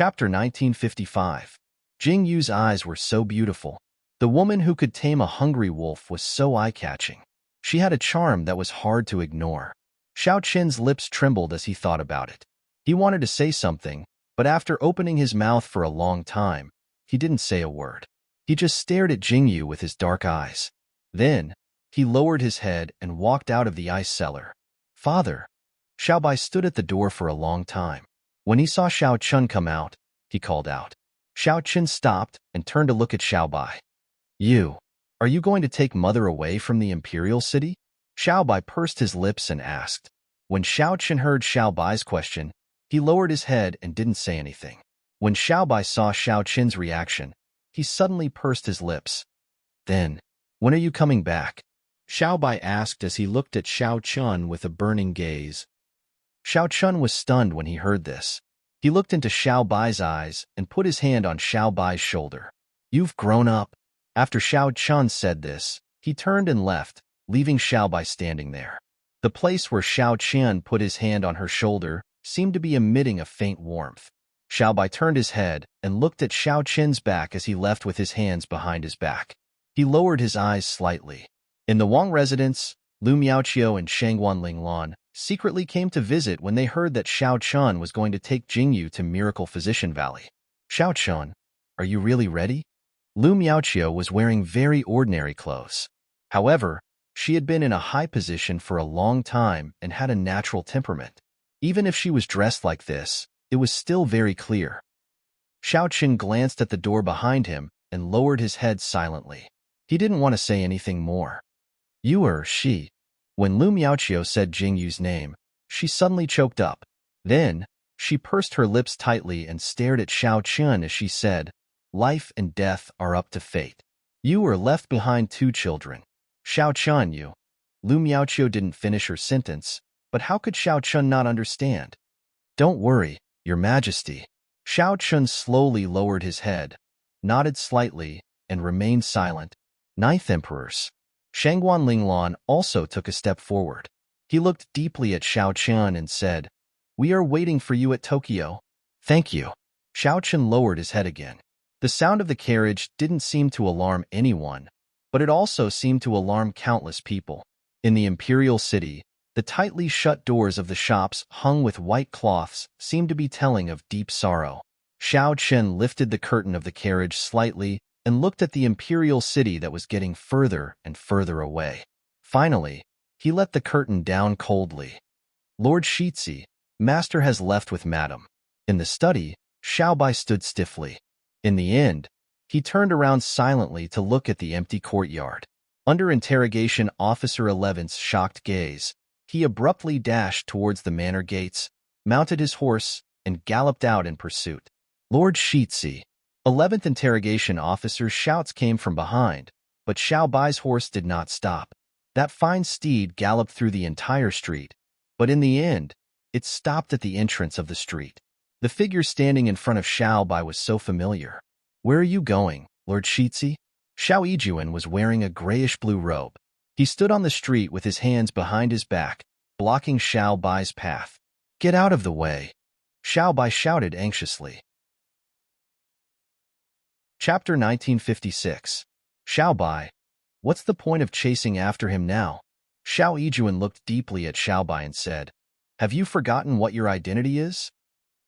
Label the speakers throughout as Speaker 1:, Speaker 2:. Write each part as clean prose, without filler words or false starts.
Speaker 1: Chapter 1955. Jing Yu's eyes were so beautiful. The woman who could tame a hungry wolf was so eye-catching. She had a charm that was hard to ignore. Xiao Qin's lips trembled as he thought about it. He wanted to say something, but after opening his mouth for a long time, he didn't say a word. He just stared at Jing Yu with his dark eyes. Then, he lowered his head and walked out of the ice cellar. Father. Xiao Bai stood at the door for a long time. When he saw Xiao Chun come out, he called out. Xiao Chun stopped and turned to look at Xiao Bai. Are you going to take mother away from the imperial city? Xiao Bai pursed his lips and asked. When Xiao Chun heard Xiao Bai's question, he lowered his head and didn't say anything. When Xiao Bai saw Xiao Chun's reaction, he suddenly pursed his lips. Then, when are you coming back? Xiao Bai asked as he looked at Xiao Chun with a burning gaze. Xiao Chun was stunned when he heard this. He looked into Xiao Bai's eyes and put his hand on Xiao Bai's shoulder. You've grown up. After Xiao Chun said this, he turned and left, leaving Xiao Bai standing there. The place where Xiao Chun put his hand on her shoulder seemed to be emitting a faint warmth. Xiao Bai turned his head and looked at Xiao Chun's back as he left with his hands behind his back. He lowered his eyes slightly. In the Wang residence, Lu Miaoqiu and Shangguan Linglan secretly came to visit when they heard that Xiao Chun was going to take Jing Yu to Miracle Physician Valley. Xiao Chun, are you really ready? Lu Miaoqiu was wearing very ordinary clothes. However, she had been in a high position for a long time and had a natural temperament. Even if she was dressed like this, it was still very clear. Xiao Chun glanced at the door behind him and lowered his head silently. He didn't want to say anything more. You or she? When Lu Miaoqiu said Jing Yu's name, she suddenly choked up. Then, she pursed her lips tightly and stared at Xiao Chun as she said, Life and death are up to fate. You were left behind 2 children. Xiao Chun, you. Lu Miaoqiu didn't finish her sentence, but how could Xiao Chun not understand? Don't worry, Your Majesty. Xiao Chun slowly lowered his head, nodded slightly, and remained silent. 9th Emperors. Shangguan Linglan also took a step forward. He looked deeply at Xiao Chun and said, We are waiting for you at Tokyo. Thank you. Xiao Chun lowered his head again. The sound of the carriage didn't seem to alarm anyone, but it also seemed to alarm countless people. In the imperial city, the tightly shut doors of the shops hung with white cloths seemed to be telling of deep sorrow. Xiao Chun lifted the curtain of the carriage slightly and looked at the imperial city that was getting further and further away. Finally, he let the curtain down coldly. Lord Shitzi, Master has left with Madam. In the study, Xiao Bai stood stiffly. In the end, he turned around silently to look at the empty courtyard. Under Interrogation Officer 11's shocked gaze, he abruptly dashed towards the manor gates, mounted his horse, and galloped out in pursuit. Lord Shitzi. 11th Interrogation Officer's shouts came from behind, but Xiao Bai's horse did not stop. That fine steed galloped through the entire street, but in the end, it stopped at the entrance of the street. The figure standing in front of Xiao Bai was so familiar. Where are you going, Lord Shitzi? Xiao Yijuan was wearing a grayish-blue robe. He stood on the street with his hands behind his back, blocking Xiao Bai's path. Get out of the way! Xiao Bai shouted anxiously. Chapter 1956. Xiao Bai. What's the point of chasing after him now? Xiao Yijuan looked deeply at Xiao Bai and said, Have you forgotten what your identity is?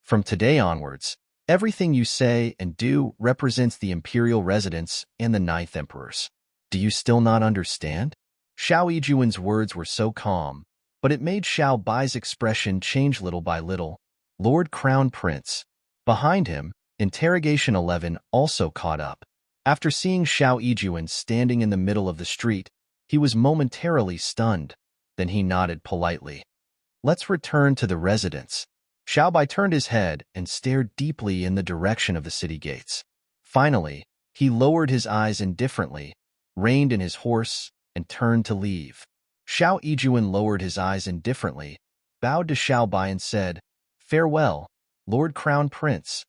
Speaker 1: From today onwards, everything you say and do represents the imperial residence and the 9th Emperors. Do you still not understand? Xiao Yijuan's words were so calm, but it made Xiao Bai's expression change little by little. Lord Crown Prince. Behind him, Interrogation 11 also caught up. After seeing Xiao Yijuan standing in the middle of the street, he was momentarily stunned. Then he nodded politely. Let's return to the residence. Xiao Bai turned his head and stared deeply in the direction of the city gates. Finally, he lowered his eyes indifferently, reined in his horse, and turned to leave. Xiao Yijuan lowered his eyes indifferently, bowed to Xiao Bai and said, Farewell, Lord Crown Prince.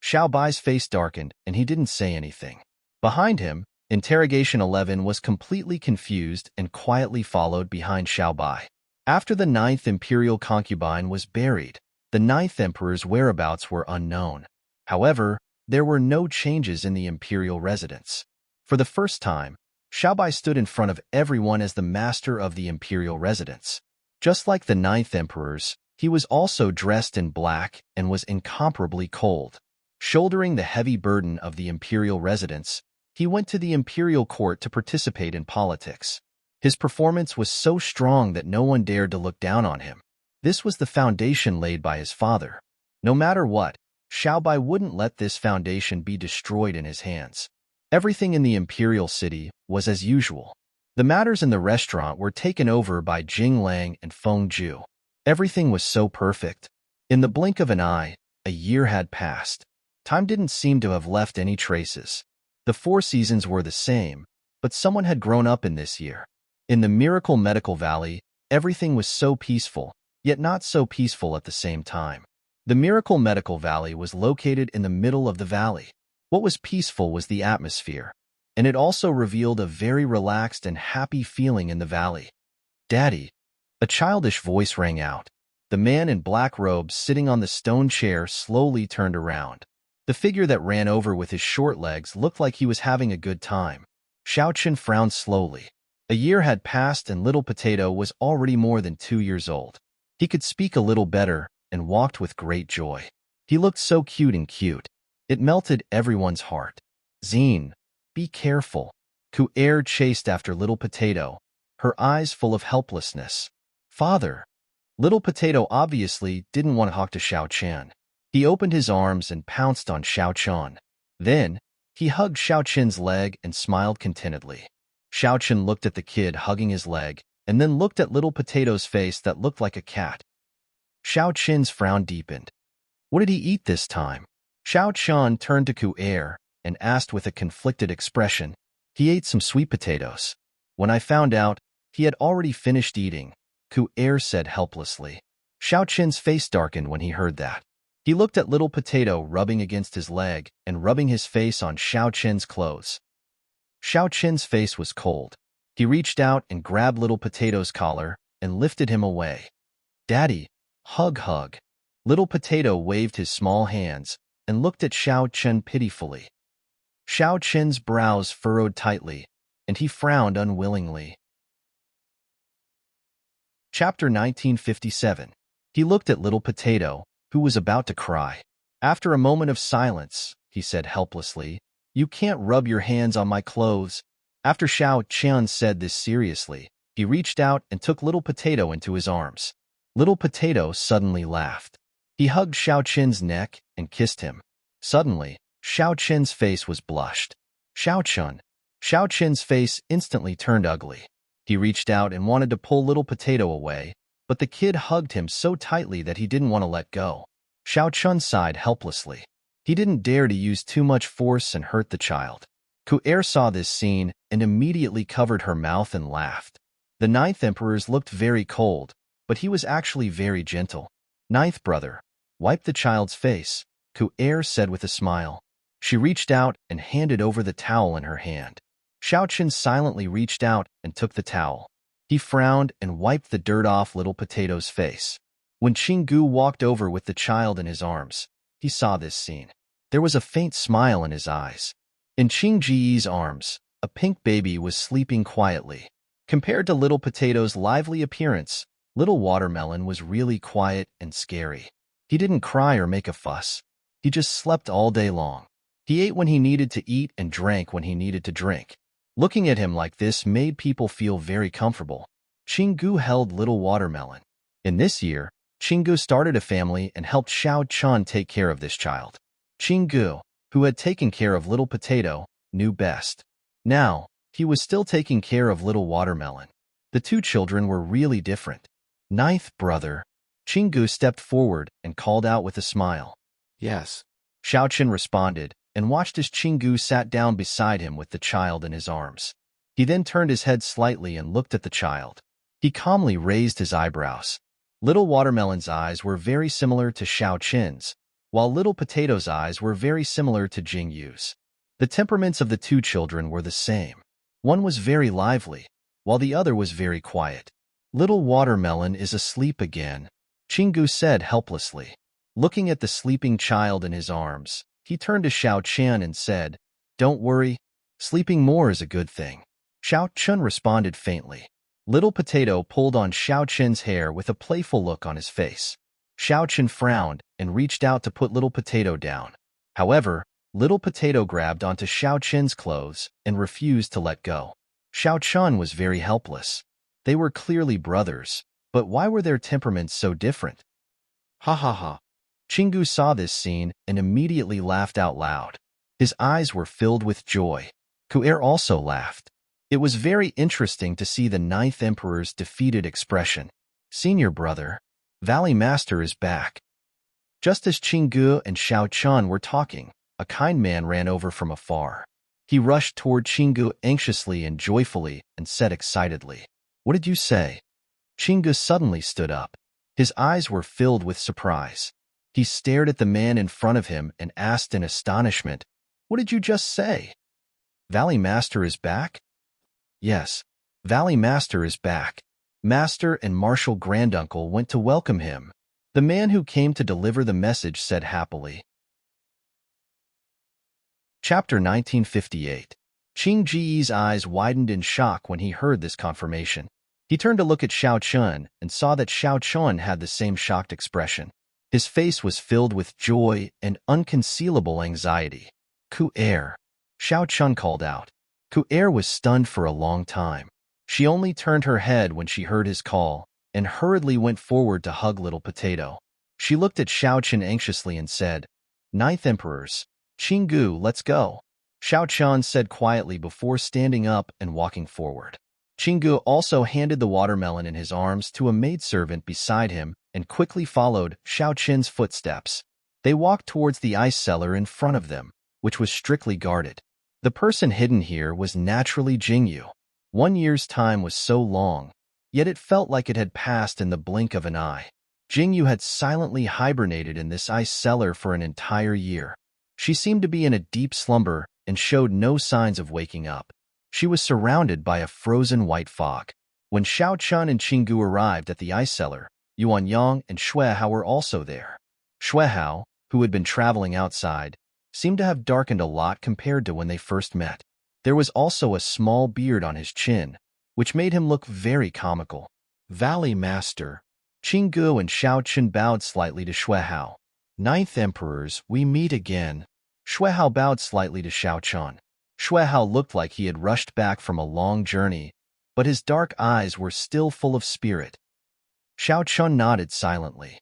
Speaker 1: Xiao Bai's face darkened, and he didn't say anything. Behind him, Interrogation 11 was completely confused and quietly followed behind Xiao Bai. After the 9th imperial concubine was buried, the 9th emperor's whereabouts were unknown. However, there were no changes in the imperial residence. For the first time, Xiaobai stood in front of everyone as the master of the imperial residence. Just like the ninth emperors, he was also dressed in black and was incomparably cold. Shouldering the heavy burden of the imperial residence, he went to the imperial court to participate in politics. His performance was so strong that no one dared to look down on him. This was the foundation laid by his father. No matter what, Xiaobai wouldn't let this foundation be destroyed in his hands. Everything in the imperial city was as usual. The matters in the restaurant were taken over by Jing Lang and Feng Ju. Everything was so perfect. In the blink of an eye, a year had passed. Time didn't seem to have left any traces. The 4 seasons were the same, but someone had grown up in this year. In the Miracle Medical Valley, everything was so peaceful, yet not so peaceful at the same time. The Miracle Medical Valley was located in the middle of the valley. What was peaceful was the atmosphere, and it also revealed a very relaxed and happy feeling in the valley. "Daddy," a childish voice rang out. The man in black robes sitting on the stone chair slowly turned around. The figure that ran over with his short legs looked like he was having a good time. Xiaoqun frowned slowly. A year had passed and Little Potato was already more than 2 years old. He could speak a little better and walked with great joy. He looked so cute. It melted everyone's heart. "Zine, be careful." Ku'er chased after Little Potato, her eyes full of helplessness. "Father." Little Potato obviously didn't want to talk to Xiaoqian. He opened his arms and pounced on Xiaoqian. Then, he hugged Xiaoqin's leg and smiled contentedly. Xiaoqin looked at the kid hugging his leg, and then looked at Little Potato's face that looked like a cat. Xiaoqin's frown deepened. What did he eat this time? Xiaoqian turned to Ku'er and asked with a conflicted expression. "He ate some sweet potatoes. When I found out, he had already finished eating," Ku'er said helplessly. Xiaoqin's face darkened when he heard that. He looked at Little Potato rubbing against his leg and rubbing his face on Xiaoqin's clothes. Xiaoqin's face was cold. He reached out and grabbed Little Potato's collar and lifted him away. "Daddy, hug." Little Potato waved his small hands and looked at Xiaoqin pitifully. Xiaoqin's brows furrowed tightly, and he frowned unwillingly. Chapter 1957. He looked at Little Potato, who was about to cry. After a moment of silence, he said helplessly, "You can't rub your hands on my clothes." After Xiaoqian said this seriously, he reached out and took Little Potato into his arms. Little Potato suddenly laughed. He hugged Xiaoqin's neck and kissed him. Suddenly, Xiaoqin's face was blushed. Xiaoqin's face instantly turned ugly. He reached out and wanted to pull Little Potato away, but the kid hugged him so tightly that he didn't want to let go. Xiaoqin sighed helplessly. He didn't dare to use too much force and hurt the child. Ku'er saw this scene and immediately covered her mouth and laughed. The ninth emperors looked very cold, but he was actually very gentle. "Ninth brother, wipe the child's face," Ku'er said with a smile. She reached out and handed over the towel in her hand. Xiaoqin silently reached out and took the towel. He frowned and wiped the dirt off Little Potato's face. When Qinggu walked over with the child in his arms, he saw this scene. There was a faint smile in his eyes. In Qingji's arms, a pink baby was sleeping quietly. Compared to Little Potato's lively appearance, Little Watermelon was really quiet and scary. He didn't cry or make a fuss. He just slept all day long. He ate when he needed to eat and drank when he needed to drink. Looking at him like this made people feel very comfortable. Qinggu held Little Watermelon. In this year, Qinggu started a family and helped Xiaoqian take care of this child. Qinggu, who had taken care of Little Potato, knew best. Now, he was still taking care of Little Watermelon. The two children were really different. "Ninth brother." Qinggu stepped forward and called out with a smile.
Speaker 2: "Yes."
Speaker 1: Xiaoqin responded and watched as Qinggu sat down beside him with the child in his arms. He then turned his head slightly and looked at the child. He calmly raised his eyebrows. Little Watermelon's eyes were very similar to Xiaoqin's, while Little Potato's eyes were very similar to Jingyu's. The temperaments of the two children were the same. One was very lively, while the other was very quiet. "Little Watermelon is asleep again," Qinggu said helplessly. Looking at the sleeping child in his arms, He turned to Xiao Chen and said, "Don't worry, sleeping more is a good thing." Xiao Chen responded faintly. Little Potato pulled on Xiao Chen's hair with a playful look on his face. Xiao Chen frowned and reached out to put Little Potato down. However, Little Potato grabbed onto Xiao Chen's clothes and refused to let go. Xiao Chen was very helpless. They were clearly brothers, but why were their temperaments so different? Ha ha ha. Chingu saw this scene and immediately laughed out loud. His eyes were filled with joy. Ku'er also laughed. It was very interesting to see the Ninth Emperor's defeated expression. "Senior brother, Valley Master is back." Just as Chingu and Xiao Chen were talking, a kind man ran over from afar. He rushed toward Chingu anxiously and joyfully and said excitedly, "What did you say?" Chingu suddenly stood up. His eyes were filled with surprise. He stared at the man in front of him and asked in astonishment, "What did you just say? Valley Master is back?" "Yes, Valley Master is back." Master and Marshal Granduncle went to welcome him. The man who came to deliver the message said happily. Chapter 1958. Qing Ji's eyes widened in shock when he heard this confirmation. He turned to look at Xiao Chen and saw that Xiao Chen had the same shocked expression. His face was filled with joy and unconcealable anxiety. "Ku'er," Xiao Chen called out. Ku'er was stunned for a long time. She only turned her head when she heard his call and hurriedly went forward to hug Little Potato. She looked at Xiao Chen anxiously and said, "Ninth Emperors, Qinggu, let's go." Xiao Chen said quietly before standing up and walking forward. Qinggu also handed the watermelon in his arms to a maidservant beside him and quickly followed Xiao Chen's footsteps. They walked towards the ice cellar in front of them, which was strictly guarded. The person hidden here was naturally Jingyu. 1 year's time was so long, yet it felt like it had passed in the blink of an eye. Jingyu had silently hibernated in this ice cellar for an entire year. She seemed to be in a deep slumber and showed no signs of waking up. She was surrounded by a frozen white fog. When Xiao Chen and Qinggu arrived at the ice cellar, Yuan Yang and Xue Hao were also there. Xue Hao, who had been traveling outside, seemed to have darkened a lot compared to when they first met. There was also a small beard on his chin, which made him look very comical. "Valley Master." Qinggu and Xiao Chen bowed slightly to Xue Hao. "Ninth Emperors, we meet again." Xue Hao bowed slightly to Xiao Chen. Xue Hao looked like he had rushed back from a long journey, but his dark eyes were still full of spirit. Xiao Chen nodded silently.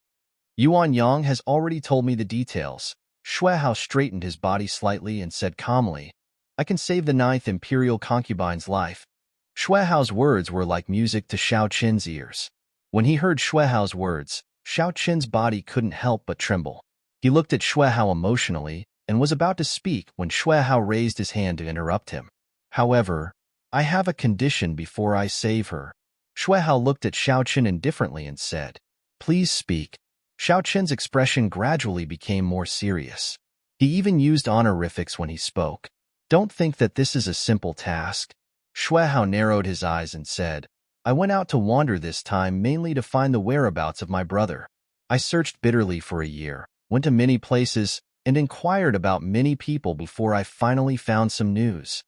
Speaker 1: "Yuan Yang has already told me the details." Xue Hao straightened his body slightly and said calmly, "I can save the Ninth Imperial Concubine's life." Xue Hao's words were like music to Xiao Chen's ears. When he heard Xue Hao's words, Xiao Chen's body couldn't help but tremble. He looked at Xue Hao emotionally and was about to speak when Xue Hao raised his hand to interrupt him. "However, I have a condition before I save her." Xue Hao looked at Xiao Chen indifferently and said, "Please speak." Xiao Chen's expression gradually became more serious. He even used honorifics when he spoke. "Don't think that this is a simple task." Xue Hao narrowed his eyes and said, "I went out to wander this time mainly to find the whereabouts of my brother. I searched bitterly for a year, went to many places, and inquired about many people before I finally found some news.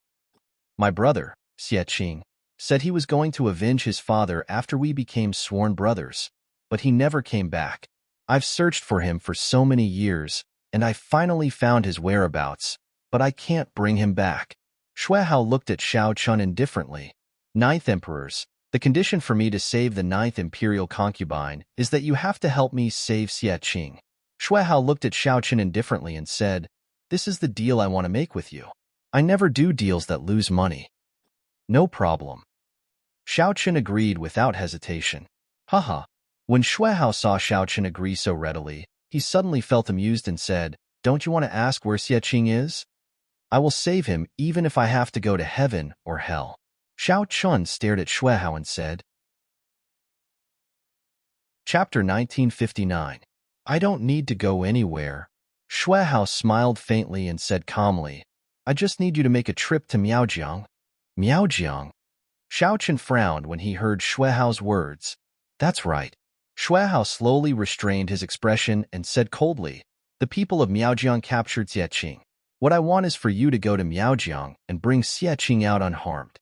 Speaker 1: My brother, Xie Qing, said he was going to avenge his father after we became sworn brothers, but he never came back. I've searched for him for so many years, and I finally found his whereabouts, but I can't bring him back." Xue Hao looked at Xiao Chen indifferently. "Ninth Emperors, the condition for me to save the Ninth Imperial Concubine is that you have to help me save Xie Qing." Xue Hao looked at Xiao Chen indifferently and said, "This is the deal I want to make with you. I never do deals that lose money." "No problem." Xiao Chen agreed without hesitation. Haha. When Xue Hao saw Xiao Chen agree so readily, he suddenly felt amused and said, "Don't you want to ask where Xie Qing is? I will save him even if I have to go to heaven or hell." Xiao Chen stared at Xue Hao and said. Chapter 1959. I don't need to go anywhere. Xue Hao smiled faintly and said calmly, "I just need you to make a trip to Miaojiang." Miaojiang? Xiao Chen frowned when he heard Xue Hao's words. "That's right." Xue Hao slowly restrained his expression and said coldly, The people of Miaojiang captured Xieqing. What I want is for you to go to Miaojiang and bring Xieqing out unharmed.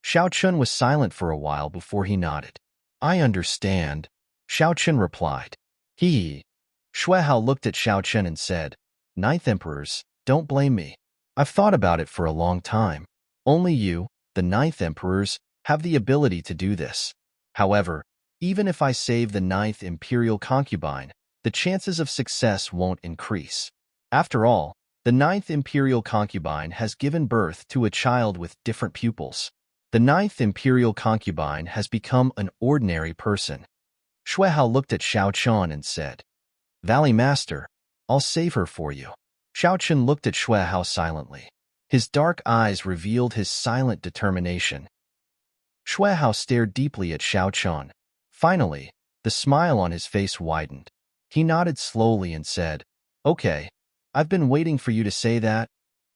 Speaker 1: Xiao Chun was silent for a while before he nodded. I understand, Xiao Chun replied. He. Shui Hao looked at Xiao Chun and said, Ninth Emperors, don't blame me. I've thought about it for a long time. Only you, the Ninth Emperors, have the ability to do this. However, even if I save the Ninth Imperial Concubine, the chances of success won't increase. After all, the Ninth Imperial Concubine has given birth to a child with different pupils. The Ninth Imperial Concubine has become an ordinary person. Shui Hao looked at Xiao Chun and said, Valley Master, I'll save her for you. Xiao Chun looked at Shui Hao silently. His dark eyes revealed his silent determination. Shui Hao stared deeply at Xiao Chun. Finally, the smile on his face widened. He nodded slowly and said, Okay, I've been waiting for you to say that.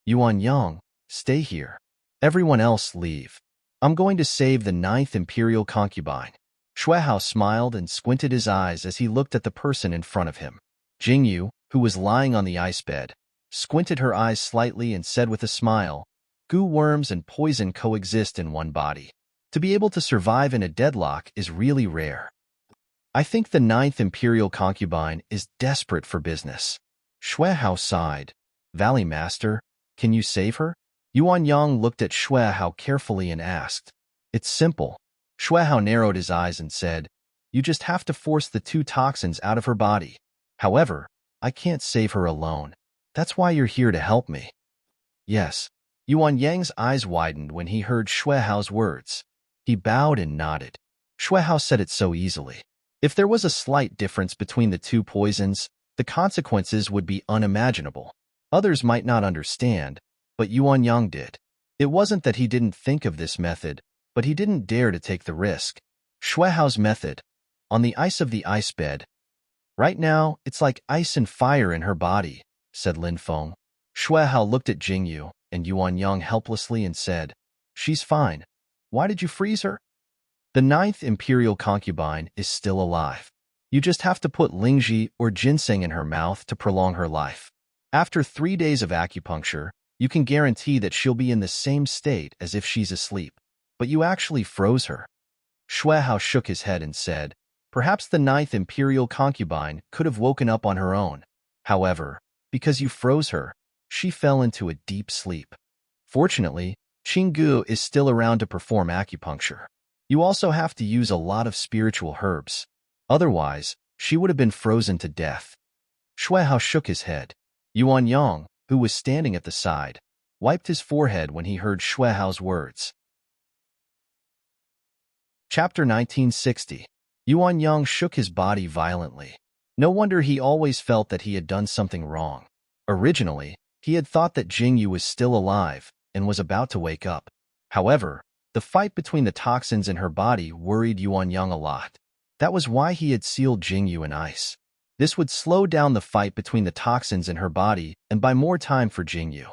Speaker 1: Yuan Yang, stay here. Everyone else leave. I'm going to save the Ninth Imperial Concubine. Shui Hao smiled and squinted his eyes as he looked at the person in front of him. Jingyu, who was lying on the ice bed, squinted her eyes slightly and said with a smile, Goo worms and poison coexist in one body. To be able to survive in a deadlock is really rare. I think the Ninth Imperial Concubine is desperate for business. Shui Hao sighed. Valley Master, can you save her? Yuan Yang looked at Shui Hao carefully and asked. It's simple. Shui Hao narrowed his eyes and said, You just have to force the 2 toxins out of her body. However, I can't save her alone. That's why you're here to help me. Yes. Yuan Yang's eyes widened when he heard Shui Hao's words. He bowed and nodded. Shui Hao said it so easily. If there was a slight difference between the 2 poisons, the consequences would be unimaginable. Others might not understand, but Yuan Yang did. It wasn't that he didn't think of this method, but he didn't dare to take the risk. Shui Hao's method. On the ice of the ice bed. Right now, it's like ice and fire in her body, said Lin Feng. Shui Hao looked at Jingyu and Yuan Yang helplessly and said, She's fine. Why did you freeze her? The Ninth Imperial Concubine is still alive. You just have to put Lingji or ginseng in her mouth to prolong her life. After 3 days of acupuncture, you can guarantee that she'll be in the same state as if she's asleep. But you actually froze her. Shui Hao shook his head and said, Perhaps the Ninth Imperial Concubine could have woken up on her own. However, because you froze her, she fell into a deep sleep. Fortunately, Qinggu is still around to perform acupuncture. You also have to use a lot of spiritual herbs. Otherwise, she would have been frozen to death. Shui Hao shook his head. Yuan Yang, who was standing at the side, wiped his forehead when he heard Shui Hao's words. Chapter 1960. Yuan Yang shook his body violently. No wonder he always felt that he had done something wrong. Originally, he had thought that Jingyu was still alive and was about to wake up. However, the fight between the toxins in her body worried Yuan Yang a lot. That was why he had sealed Jingyu in ice. This would slow down the fight between the toxins in her body and buy more time for Jingyu.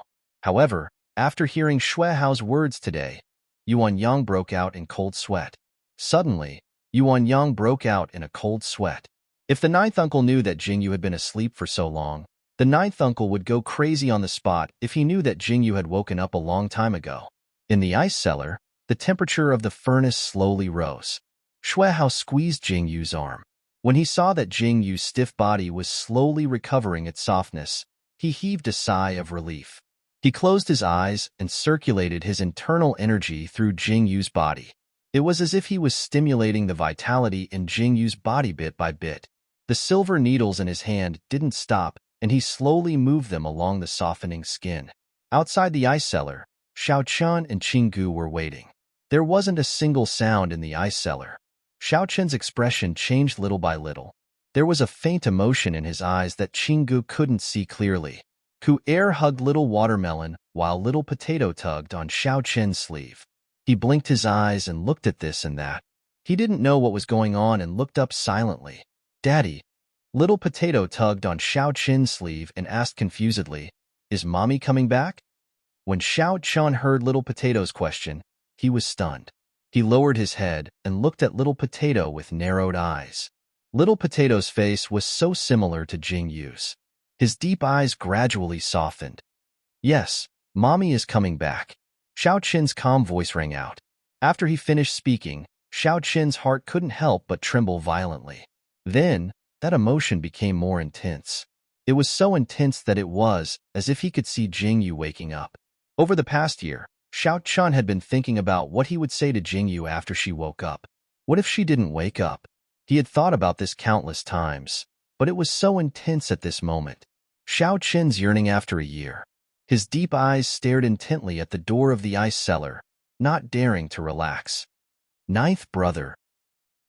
Speaker 1: However, after hearing Shui Hao's words today, Yuan Yang broke out in cold sweat. Suddenly, Yuan Yang broke out in a cold sweat. If the ninth uncle knew that Jingyu had been asleep for so long, the ninth uncle would go crazy on the spot if he knew that Jingyu had woken up a long time ago. In the ice cellar, the temperature of the furnace slowly rose. Shui Hao squeezed Jingyu's arm. When he saw that Jingyu's stiff body was slowly recovering its softness, he heaved a sigh of relief. He closed his eyes and circulated his internal energy through Jingyu's body. It was as if he was stimulating the vitality in Jingyu's body bit by bit. The silver needles in his hand didn't stop, and he slowly moved them along the softening skin. Outside the ice cellar, Xiao Chun and Qinggu were waiting. There wasn't a single sound in the ice cellar. Xiao Chun's expression changed little by little. There was a faint emotion in his eyes that Qinggu couldn't see clearly. Ku-er hugged Little Watermelon while Little Potato tugged on Xiao Chun's sleeve. He blinked his eyes and looked at this and that. He didn't know what was going on and looked up silently. "Daddy." Little Potato tugged on Xiao Chun's sleeve and asked confusedly, "Is Mommy coming back?" When Xiao Chun heard Little Potato's question, he was stunned. He lowered his head and looked at Little Potato with narrowed eyes. Little Potato's face was so similar to Jingyu's. His deep eyes gradually softened. Yes, Mommy is coming back. Xiao Qin's calm voice rang out. After he finished speaking, Xiao Qin's heart couldn't help but tremble violently. Then, that emotion became more intense. It was so intense that it was as if he could see Jingyu waking up. Over the past year, Xiao Chun had been thinking about what he would say to Jingyu after she woke up. What if she didn't wake up? He had thought about this countless times, but it was so intense at this moment. Xiao Qin's yearning after a year. His deep eyes stared intently at the door of the ice cellar, not daring to relax. Ninth brother.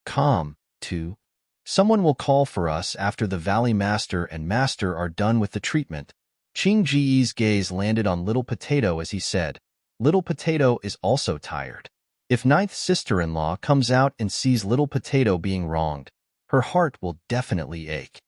Speaker 1: Calm, too. Someone will call for us after the Valley Master and Master are done with the treatment. Qing Ji's gaze landed on Little Potato as he said, Little Potato is also tired. If ninth sister-in-law comes out and sees Little Potato being wronged, her heart will definitely ache.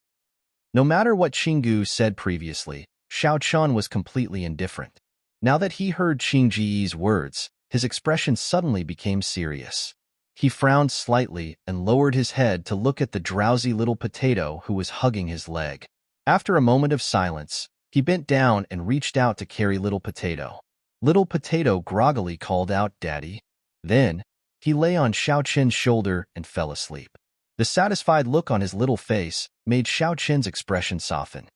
Speaker 1: No matter what Qinggu said previously, Xiao Chun was completely indifferent. Now that he heard Qing Ji's words, his expression suddenly became serious. He frowned slightly and lowered his head to look at the drowsy Little Potato who was hugging his leg. After a moment of silence, he bent down and reached out to carry Little Potato. Little Potato groggily called out, Daddy. Then, he lay on Xiao Qin's shoulder and fell asleep. The satisfied look on his little face made Xiao Qin's expression soften.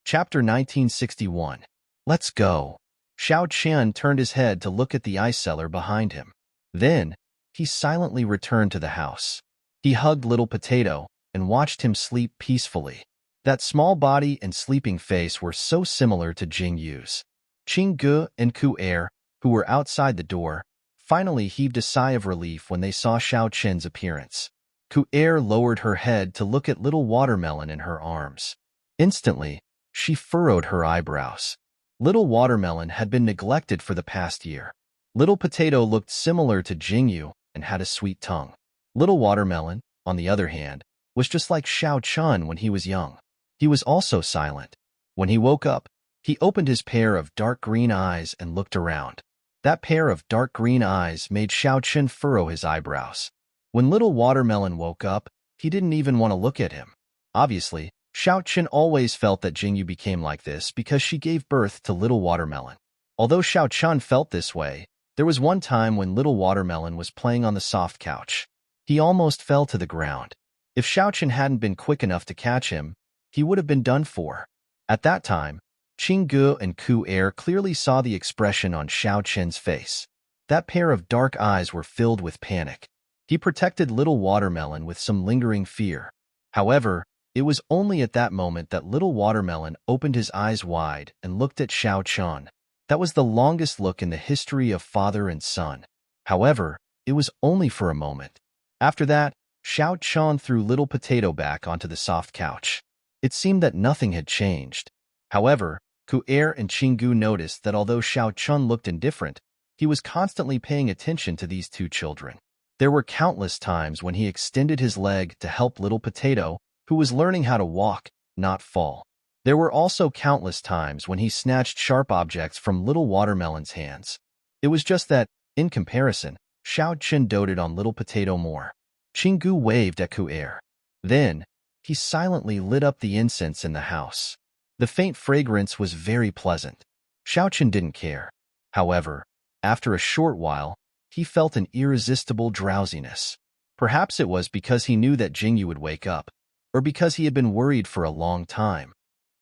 Speaker 1: Chapter 1961. Let's go. Xiao Qian turned his head to look at the ice cellar behind him. Then, he silently returned to the house. He hugged Little Potato and watched him sleep peacefully. That small body and sleeping face were so similar to Jingyu's. Qinggu and Ku-Er, who were outside the door, finally heaved a sigh of relief when they saw Xiao Qin's appearance. Ku-Er lowered her head to look at Little Watermelon in her arms. Instantly, she furrowed her eyebrows. Little Watermelon had been neglected for the past year. Little Potato looked similar to Jingyu and had a sweet tongue. Little Watermelon, on the other hand, was just like Xiao Chun when he was young. He was also silent. When he woke up, he opened his pair of dark green eyes and looked around. That pair of dark green eyes made Xiao Chun furrow his eyebrows. When Little Watermelon woke up, he didn't even want to look at him. Obviously, Xiao Chun always felt that Jingyu became like this because she gave birth to Little Watermelon. Although Xiao Chun felt this way, there was one time when Little Watermelon was playing on the soft couch. He almost fell to the ground. If Xiao Chun hadn't been quick enough to catch him, he would have been done for. At that time, Qinggu and Ku-Er clearly saw the expression on Xiao Chun's face. That pair of dark eyes were filled with panic. He protected Little Watermelon with some lingering fear. However, it was only at that moment that Little Watermelon opened his eyes wide and looked at Xiao Chun. That was the longest look in the history of father and son. However, it was only for a moment. After that, Xiao Chun threw Little Potato back onto the soft couch. It seemed that nothing had changed. However, Ku-Er and Qinggu noticed that although Xiao Chun looked indifferent, he was constantly paying attention to these two children. There were countless times when he extended his leg to help Little Potato, who was learning how to walk, not fall. There were also countless times when he snatched sharp objects from Little Watermelon's hands. It was just that, in comparison, Xiao Chun doted on Little Potato more. Qinggu waved at Ku-Er. Then, he silently lit up the incense in the house. The faint fragrance was very pleasant. Xiao Chun didn't care. However, after a short while, he felt an irresistible drowsiness. Perhaps it was because he knew that Jingyu would wake up, or because he had been worried for a long time,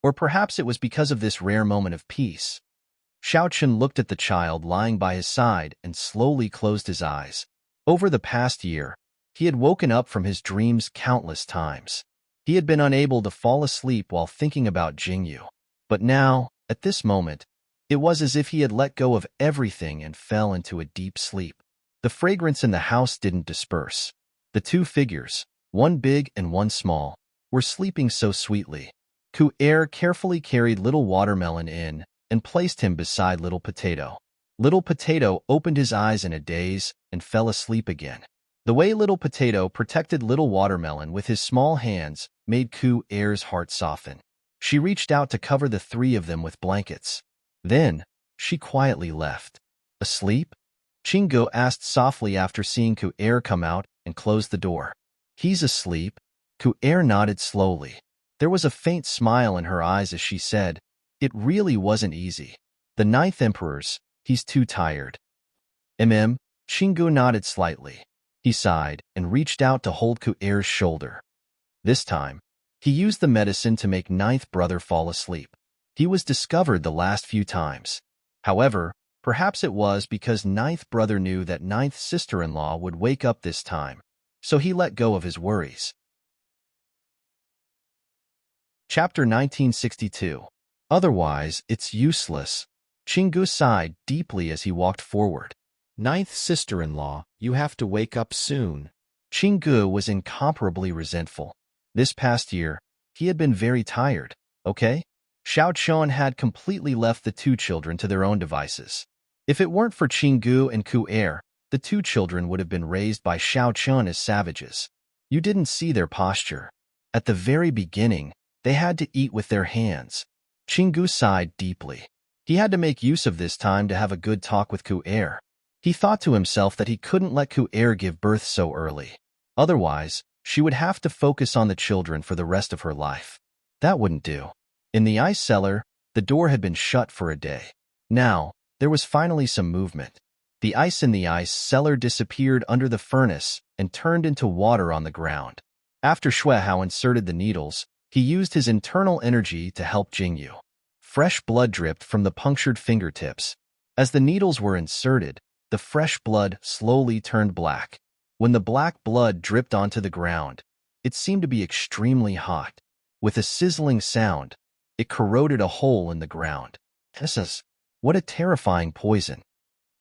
Speaker 1: or perhaps it was because of this rare moment of peace. Xiao Chun looked at the child lying by his side and slowly closed his eyes. Over the past year, he had woken up from his dreams countless times. He had been unable to fall asleep while thinking about Jingyu. But now, at this moment, it was as if he had let go of everything and fell into a deep sleep. The fragrance in the house didn't disperse. The two figures, one big and one small, were sleeping so sweetly. Ku-Er carefully carried Little Watermelon in and placed him beside Little Potato. Little Potato opened his eyes in a daze and fell asleep again. The way Little Potato protected Little Watermelon with his small hands made Ku-Er's heart soften. She reached out to cover the three of them with blankets. Then, she quietly left. Asleep? Qinggu asked softly after seeing Ku-Er come out and close the door. He's asleep. Ku-Er nodded slowly. There was a faint smile in her eyes as she said, "It really wasn't easy. The ninth emperor's, he's too tired." Chingu nodded slightly. He sighed and reached out to hold Ku'er's shoulder. This time, he used the medicine to make ninth brother fall asleep. He was discovered the last few times. However, perhaps it was because ninth brother knew that ninth sister-in-law would wake up this time, so he let go of his worries. Chapter 1962. Otherwise, it's useless. Chingu sighed deeply as he walked forward. "Ninth sister-in-law, you have to wake up soon." Chingu was incomparably resentful. This past year, he had been very tired, okay? Xiao Chuan had completely left the two children to their own devices. If it weren't for Chingu and Ku'er, the two children would have been raised by Xiao Chuan as savages. You didn't see their posture. At the very beginning, they had to eat with their hands. Chingu sighed deeply. He had to make use of this time to have a good talk with Ku'er. He thought to himself that he couldn't let Ku'er give birth so early. Otherwise, she would have to focus on the children for the rest of her life. That wouldn't do. In the ice cellar, the door had been shut for a day. Now, there was finally some movement. The ice in the ice cellar disappeared under the furnace and turned into water on the ground. After Xuehao inserted the needles, he used his internal energy to help Jingyu. Fresh blood dripped from the punctured fingertips. As the needles were inserted, the fresh blood slowly turned black. When the black blood dripped onto the ground, it seemed to be extremely hot. With a sizzling sound, it corroded a hole in the ground. What a terrifying poison.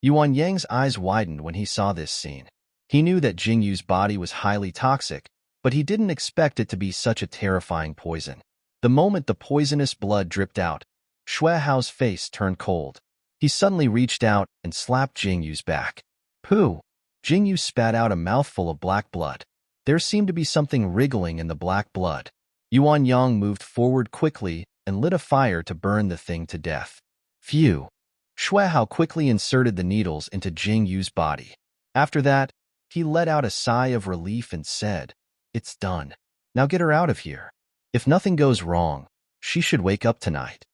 Speaker 1: Yuan Yang's eyes widened when he saw this scene. He knew that Jingyu's body was highly toxic, but he didn't expect it to be such a terrifying poison. The moment the poisonous blood dripped out, Xuehao's face turned cold. He suddenly reached out and slapped Jingyu's back. Pooh! Jingyu spat out a mouthful of black blood. There seemed to be something wriggling in the black blood. Yuan Yang moved forward quickly and lit a fire to burn the thing to death. Phew! Xuehao quickly inserted the needles into Jingyu's body. After that, he let out a sigh of relief and said, "It's done. Now get her out of here. If nothing goes wrong, she should wake up tonight."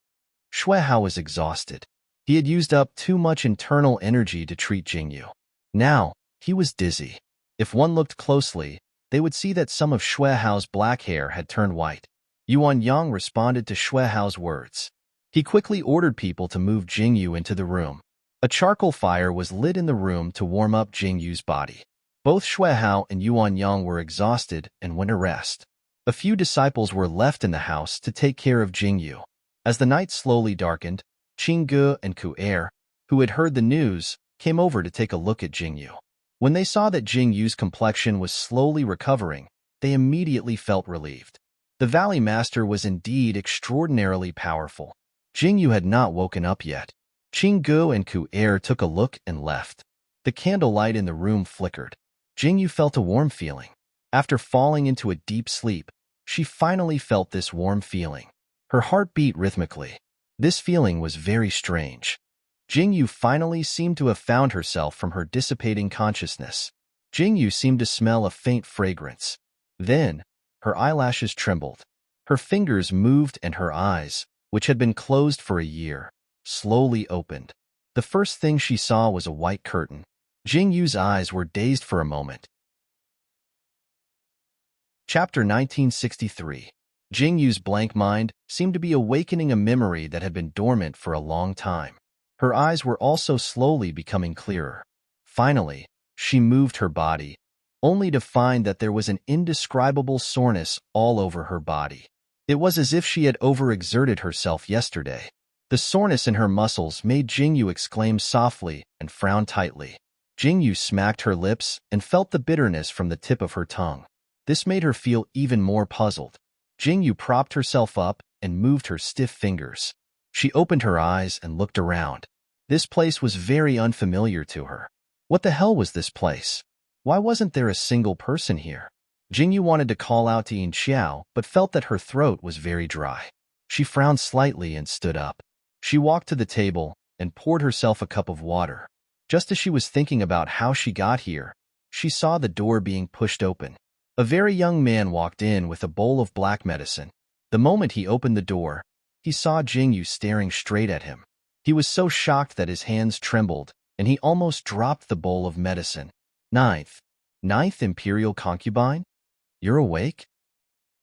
Speaker 1: Xuehao was exhausted. He had used up too much internal energy to treat Jingyu. Now, he was dizzy. If one looked closely, they would see that some of Xuehao's black hair had turned white. Yuan Yang responded to Xuehao's words. He quickly ordered people to move Jingyu into the room. A charcoal fire was lit in the room to warm up Jingyu's body. Both Xuehao and Yuan Yang were exhausted and went to rest. A few disciples were left in the house to take care of Jingyu. As the night slowly darkened, Chingu and Ku'er, who had heard the news, came over to take a look at Jingyu. When they saw that Jingyu's complexion was slowly recovering, they immediately felt relieved. The Valley Master was indeed extraordinarily powerful. Jingyu had not woken up yet. Chingu and Ku'er took a look and left. The candlelight in the room flickered. Jingyu felt a warm feeling. After falling into a deep sleep, she finally felt this warm feeling. Her heart beat rhythmically. This feeling was very strange. Jingyu finally seemed to have found herself from her dissipating consciousness. Jingyu seemed to smell a faint fragrance. Then, her eyelashes trembled. Her fingers moved and her eyes, which had been closed for a year, slowly opened. The first thing she saw was a white curtain. Jingyu's eyes were dazed for a moment. Chapter 1963. Jingyu's blank mind seemed to be awakening a memory that had been dormant for a long time. Her eyes were also slowly becoming clearer. Finally, she moved her body, only to find that there was an indescribable soreness all over her body. It was as if she had overexerted herself yesterday. The soreness in her muscles made Jingyu exclaim softly and frown tightly. Jingyu smacked her lips and felt the bitterness from the tip of her tongue. This made her feel even more puzzled. Jingyu propped herself up and moved her stiff fingers. She opened her eyes and looked around. This place was very unfamiliar to her. What the hell was this place? Why wasn't there a single person here? Jingyu wanted to call out to Yin Xiao, but felt that her throat was very dry. She frowned slightly and stood up. She walked to the table and poured herself a cup of water. Just as she was thinking about how she got here, she saw the door being pushed open. A very young man walked in with a bowl of black medicine. The moment he opened the door, he saw Jingyu staring straight at him. He was so shocked that his hands trembled, and he almost dropped the bowl of medicine. Ninth Imperial Concubine? You're awake?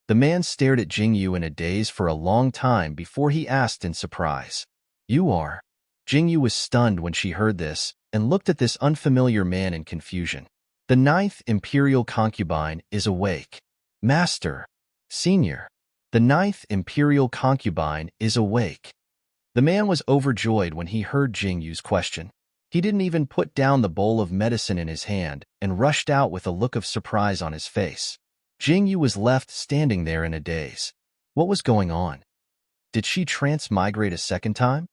Speaker 1: The man stared at Jingyu in a daze for a long time before he asked in surprise. You are? Jingyu was stunned when she heard this and looked at this unfamiliar man in confusion. The Ninth Imperial Concubine is awake. Master. Senior. The Ninth Imperial Concubine is awake. The man was overjoyed when he heard Jingyu's question. He didn't even put down the bowl of medicine in his hand and rushed out with a look of surprise on his face. Jingyu was left standing there in a daze. What was going on? Did she transmigrate a second time?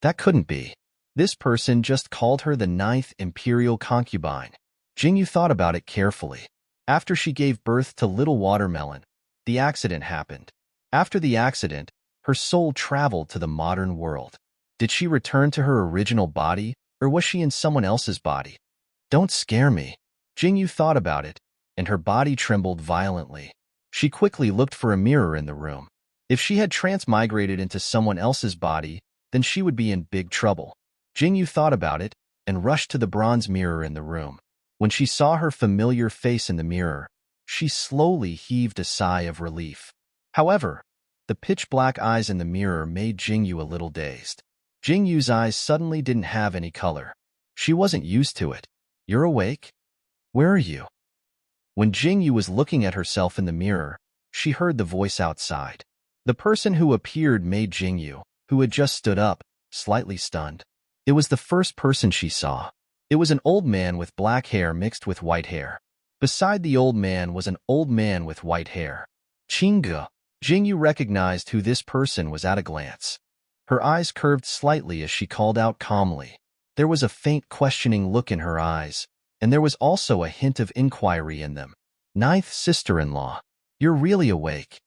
Speaker 1: That couldn't be. This person just called her the Ninth Imperial Concubine. Jingyu thought about it carefully. After she gave birth to little Watermelon, the accident happened. After the accident, her soul traveled to the modern world. Did she return to her original body, or was she in someone else's body? Don't scare me. Jingyu thought about it, and her body trembled violently. She quickly looked for a mirror in the room. If she had transmigrated into someone else's body, then she would be in big trouble. Jingyu thought about it and rushed to the bronze mirror in the room. When she saw her familiar face in the mirror, she slowly heaved a sigh of relief. However, the pitch-black eyes in the mirror made Jingyu a little dazed. Jingyu's eyes suddenly didn't have any color. She wasn't used to it. You're awake? Where are you? When Jingyu was looking at herself in the mirror, she heard the voice outside. The person who appeared made Jingyu, who had just stood up, slightly stunned. It was the first person she saw. It was an old man with black hair mixed with white hair. Beside the old man was an old man with white hair. Chingu. Jingyu recognized who this person was at a glance. Her eyes curved slightly as she called out calmly. There was a faint questioning look in her eyes, and there was also a hint of inquiry in them. Ninth sister-in-law, you're really awake.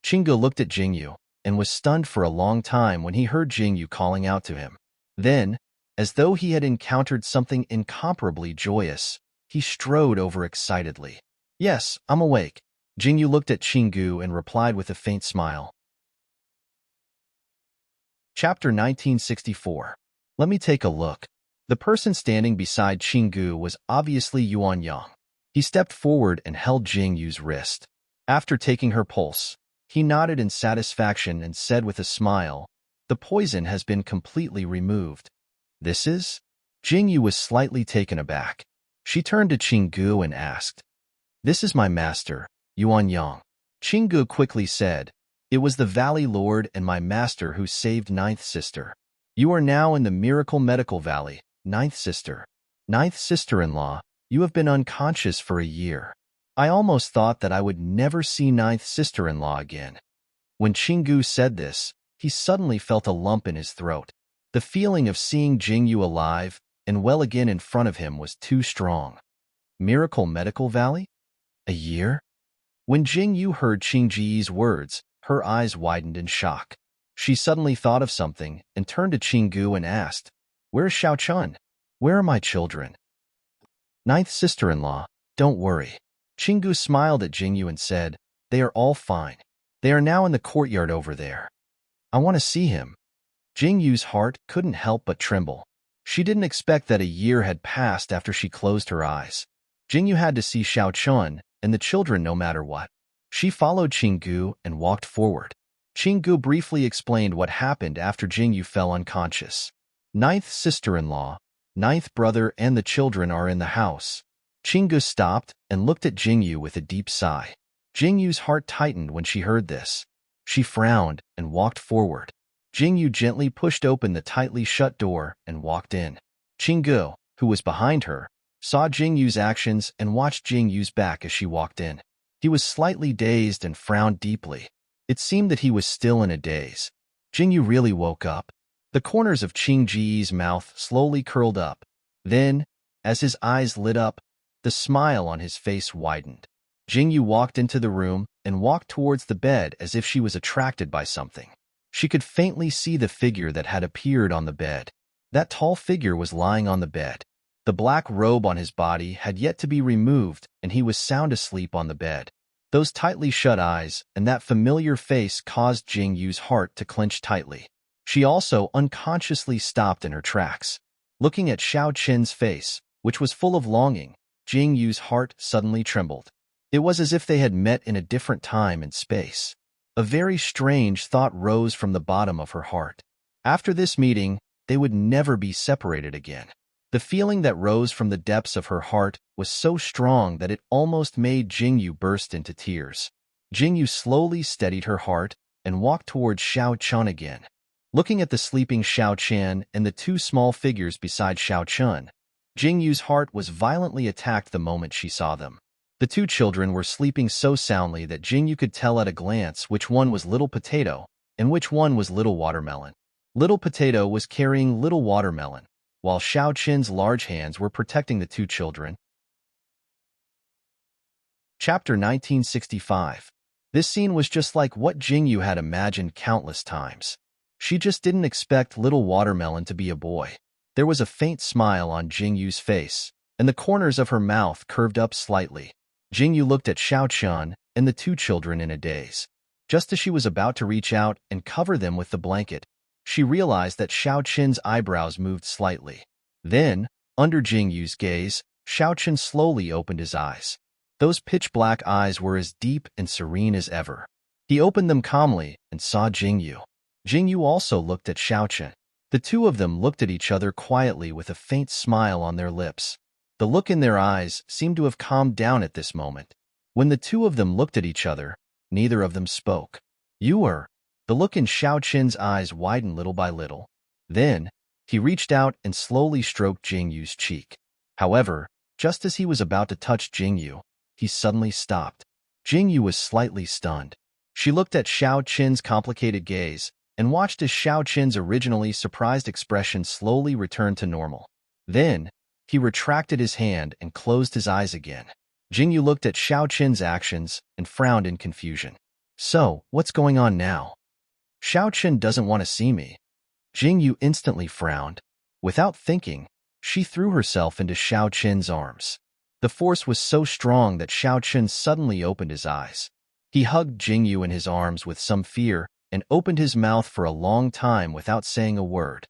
Speaker 1: Chingu looked at Jingyu and was stunned for a long time when he heard Jingyu calling out to him. Then, as though he had encountered something incomparably joyous, he strode over excitedly. Yes, I'm awake. Jingyu looked at Chingu and replied with a faint smile. Chapter 1964. Let me take a look. The person standing beside Chingu was obviously Yuan Yang. He stepped forward and held Jingyu's wrist. After taking her pulse, he nodded in satisfaction and said with a smile, "The poison has been completely removed." This is? Jingyu was slightly taken aback. She turned to Chingu and asked, "This is my master, Yuan Yang." Chingu quickly said, "It was the Valley Lord and my master who saved Ninth Sister. You are now in the Miracle Medical Valley, Ninth Sister. Ninth Sister-in-law, you have been unconscious for a year. I almost thought that I would never see Ninth Sister-in-law again." When Chingu said this, he suddenly felt a lump in his throat. The feeling of seeing Jingyu alive and well again in front of him was too strong. Miracle Medical Valley? A year? When Jingyu heard Qingji's words, her eyes widened in shock. She suddenly thought of something and turned to Chingu and asked, "Where's Xiaochun? Where are my children?" Ninth sister-in-law, don't worry. Chingu smiled at Jingyu and said, "They are all fine. They are now in the courtyard over there. I want to see him." Jingyu's heart couldn't help but tremble. She didn't expect that a year had passed after she closed her eyes. Jingyu had to see Xiaochun and the children no matter what. She followed Chingu and walked forward. Chingu briefly explained what happened after Jingyu fell unconscious. Ninth sister-in-law, ninth brother and the children are in the house. Chingu stopped and looked at Jingyu with a deep sigh. Jingyu's heart tightened when she heard this. She frowned and walked forward. Jingyu gently pushed open the tightly shut door and walked in. Chingu, who was behind her, saw Jingyu's actions and watched Jingyu's back as she walked in. He was slightly dazed and frowned deeply. It seemed that he was still in a daze. Jingyu really woke up. The corners of Qingji's mouth slowly curled up. Then, as his eyes lit up, the smile on his face widened. Jingyu walked into the room and walked towards the bed as if she was attracted by something. She could faintly see the figure that had appeared on the bed. That tall figure was lying on the bed. The black robe on his body had yet to be removed, and he was sound asleep on the bed. Those tightly shut eyes and that familiar face caused Jing Yu's heart to clench tightly. She also unconsciously stopped in her tracks. Looking at Xiao Qin's face, which was full of longing, Jing Yu's heart suddenly trembled. It was as if they had met in a different time and space. A very strange thought rose from the bottom of her heart. After this meeting, they would never be separated again. The feeling that rose from the depths of her heart was so strong that it almost made Jingyu burst into tears. Jingyu slowly steadied her heart and walked towards Xiao Chun again. Looking at the sleeping Xiao Qian and the two small figures beside Xiao Chun, Jingyu's heart was violently attacked the moment she saw them. The two children were sleeping so soundly that Jingyu could tell at a glance which one was Little Potato and which one was Little Watermelon. Little Potato was carrying Little Watermelon, while Xiao Qin's large hands were protecting the two children. Chapter 1965. This scene was just like what Jingyu had imagined countless times. She just didn't expect Little Watermelon to be a boy. There was a faint smile on Jingyu's face, and the corners of her mouth curved up slightly. Jingyu looked at Xiao Chun and the two children in a daze. Just as she was about to reach out and cover them with the blanket, she realized that Xiao Qin's eyebrows moved slightly. Then, under Jingyu's gaze, Xiao Qin slowly opened his eyes. Those pitch-black eyes were as deep and serene as ever. He opened them calmly and saw Jingyu. Jingyu also looked at Xiao Qin. The two of them looked at each other quietly with a faint smile on their lips. The look in their eyes seemed to have calmed down at this moment. When the two of them looked at each other, neither of them spoke. "You are..." The look in Xiao Qin's eyes widened little by little. Then, he reached out and slowly stroked Jingyu's cheek. However, just as he was about to touch Jingyu, he suddenly stopped. Jingyu was slightly stunned. She looked at Xiao Qin's complicated gaze and watched as Xiao Qin's originally surprised expression slowly returned to normal. Then, he retracted his hand and closed his eyes again. Jingyu looked at Xiao Qin's actions and frowned in confusion. "So, what's going on now? Xiao Qin doesn't want to see me." Jingyu instantly frowned. Without thinking, she threw herself into Xiao Qin's arms. The force was so strong that Xiao Qin suddenly opened his eyes. He hugged Jingyu in his arms with some fear and opened his mouth for a long time without saying a word.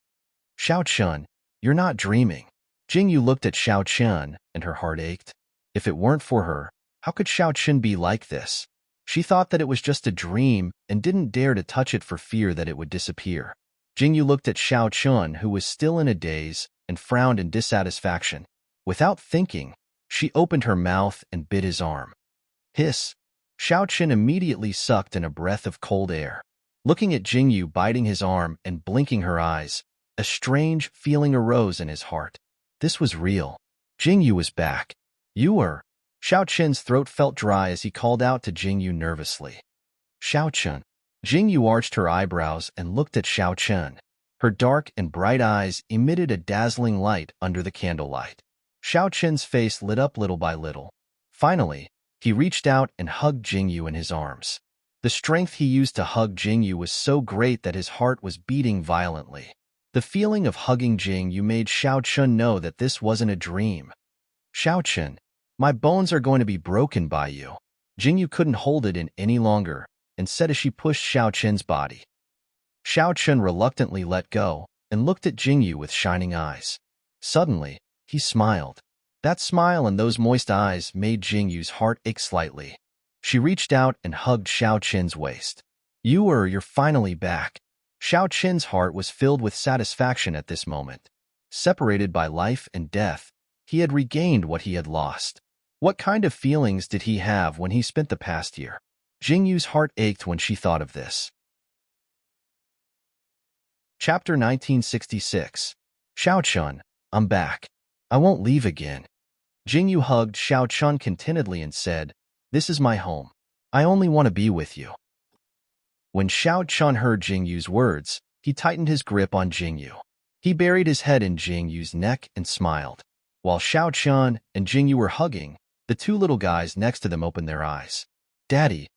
Speaker 1: "Xiao Qin, you're not dreaming." Jingyu looked at Xiao Qin, and her heart ached. If it weren't for her, how could Xiao Qin be like this? She thought that it was just a dream and didn't dare to touch it for fear that it would disappear. Jingyu looked at Xiao Qin, who was still in a daze, and frowned in dissatisfaction. Without thinking, she opened her mouth and bit his arm. Hiss! Xiao Qin immediately sucked in a breath of cold air. Looking at Jingyu biting his arm and blinking her eyes, a strange feeling arose in his heart. This was real. Jingyu was back. "You were..." Xiao Qin's throat felt dry as he called out to Jingyu nervously. "Xiao Qin." Jingyu arched her eyebrows and looked at Xiao Qin. Her dark and bright eyes emitted a dazzling light under the candlelight. Xiao Qin's face lit up little by little. Finally, he reached out and hugged Jingyu in his arms. The strength he used to hug Jingyu was so great that his heart was beating violently. The feeling of hugging Jingyu made Xiao Qin know that this wasn't a dream. "Xiao Qin, my bones are going to be broken by you." Jingyu couldn't hold it in any longer and said as she pushed Xiao Qin's body. Xiao Qin reluctantly let go and looked at Jingyu with shining eyes. Suddenly, he smiled. That smile and those moist eyes made Jingyu's heart ache slightly. She reached out and hugged Xiao Qin's waist. You're finally back." Xiao Qin's heart was filled with satisfaction at this moment. Separated by life and death, he had regained what he had lost. What kind of feelings did he have when he spent the past year? Jingyu's heart ached when she thought of this. Chapter 1966. Xiao Chun, I'm back. I won't leave again. Jingyu hugged Xiao Chun contentedly and said, "This is my home. I only want to be with you." When Xiao Chun heard Jingyu's words, he tightened his grip on Jingyu. He buried his head in Jingyu's neck and smiled. While Xiao Chun and Jingyu were hugging, the two little guys next to them opened their eyes. "Daddy."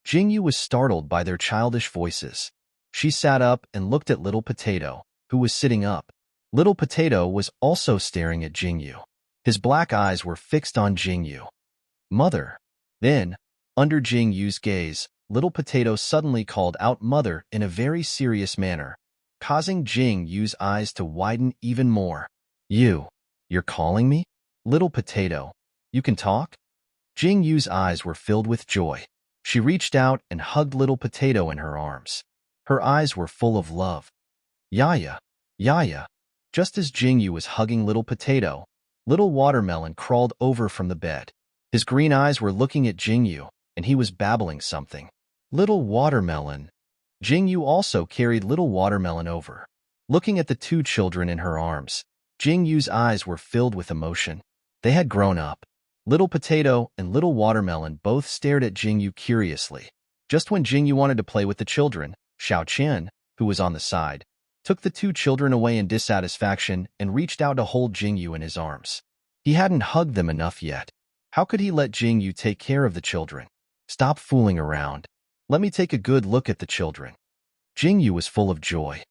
Speaker 1: Jingyu was startled by their childish voices. She sat up and looked at Little Potato, who was sitting up. Little Potato was also staring at Jingyu. His black eyes were fixed on Jingyu. "Mother." Then, Under Jing Yu's gaze, Little Potato suddenly called out "Mother" in a very serious manner, causing Jing Yu's eyes to widen even more. You're calling me? Little Potato, you can talk? Jing Yu's eyes were filled with joy. She reached out and hugged Little Potato in her arms. Her eyes were full of love. Yaya, Yaya. Just as Jing Yu was hugging Little Potato, Little Watermelon crawled over from the bed. His green eyes were looking at Jing Yu, and he was babbling something. Little Watermelon. Jing Yu also carried Little Watermelon over. Looking at the two children in her arms, Jing Yu's eyes were filled with emotion. They had grown up. Little Potato and Little Watermelon both stared at Jing Yu curiously. Just when Jing Yu wanted to play with the children, Xiao Qian, who was on the side, took the two children away in dissatisfaction and reached out to hold Jing Yu in his arms. He hadn't hugged them enough yet. How could he let Jing Yu take care of the children? Stop fooling around. Let me take a good look at the children. Jing Yu was full of joy.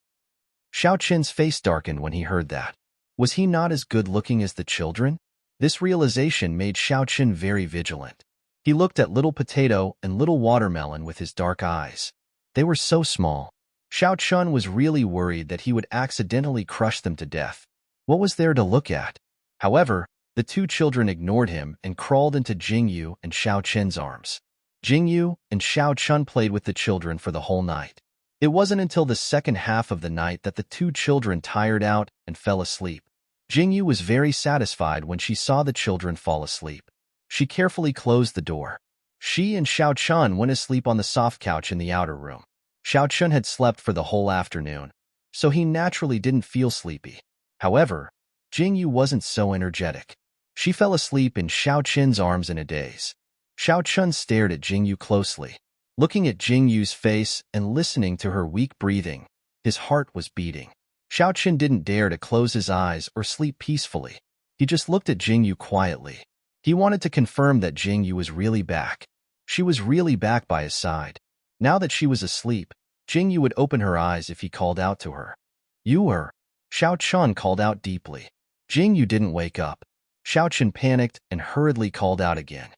Speaker 1: Xiao Qian's face darkened when he heard that. Was he not as good-looking as the children? This realization made Xiao Qian very vigilant. He looked at Little Potato and Little Watermelon with his dark eyes. They were so small. Xiao Qian was really worried that he would accidentally crush them to death. What was there to look at? However, the two children ignored him and crawled into Jing Yu and Xiao Qian's arms. Jing Yu and Xiao Qian played with the children for the whole night. It wasn't until the second half of the night that the two children tired out and fell asleep. Jing Yu was very satisfied when she saw the children fall asleep. She carefully closed the door. She and Xiao Qian went asleep on the soft couch in the outer room. Xiao Qian had slept for the whole afternoon, so he naturally didn't feel sleepy. However, Jing Yu wasn't so energetic. She fell asleep in Xiao Qian's arms in a daze. Xiao Qian stared at Jing Yu closely. Looking at Jing Yu's face and listening to her weak breathing, his heart was beating. Xiao Qian didn't dare to close his eyes or sleep peacefully. He just looked at Jing Yu quietly. He wanted to confirm that Jing Yu was really back. She was really back by his side. Now that she was asleep, Jing Yu would open her eyes if he called out to her. You are. Xiao Qian called out deeply. Jing Yu didn't wake up. Xiao Qian panicked and hurriedly called out again.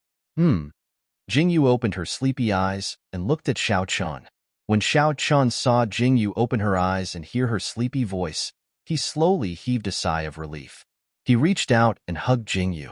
Speaker 1: Jing Yu opened her sleepy eyes and looked at Xiao Qian. When Xiao Qian saw Jing Yu open her eyes and hear her sleepy voice, he slowly heaved a sigh of relief. He reached out and hugged Jing Yu.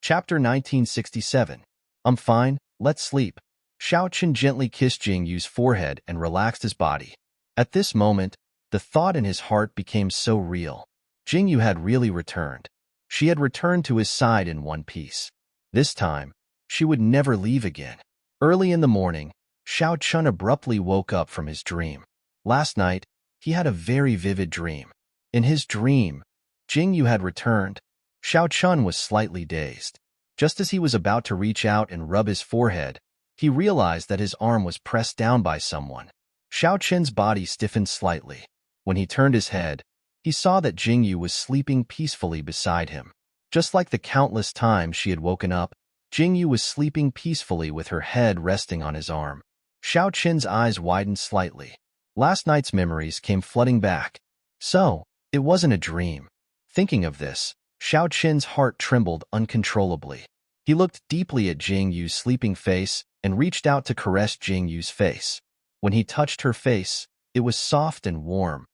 Speaker 1: Chapter 1967. I'm fine, let's sleep. Xiao Qian gently kissed Jing Yu's forehead and relaxed his body. At this moment, the thought in his heart became so real. Jing Yu had really returned. She had returned to his side in one piece. This time, she would never leave again. Early in the morning, Xiao Qian abruptly woke up from his dream. Last night, he had a very vivid dream. In his dream, Jing Yu had returned. Xiao Qian was slightly dazed. Just as he was about to reach out and rub his forehead, he realized that his arm was pressed down by someone. Xiao Qian's body stiffened slightly. When he turned his head, he saw that Jing Yu was sleeping peacefully beside him. Just like the countless times she had woken up, Jing Yu was sleeping peacefully with her head resting on his arm. Xiao Qian's eyes widened slightly. Last night's memories came flooding back. So, it wasn't a dream. Thinking of this, Xiao Qian's heart trembled uncontrollably. He looked deeply at Jing Yu's sleeping face and reached out to caress Jing Yu's face. When he touched her face, it was soft and warm,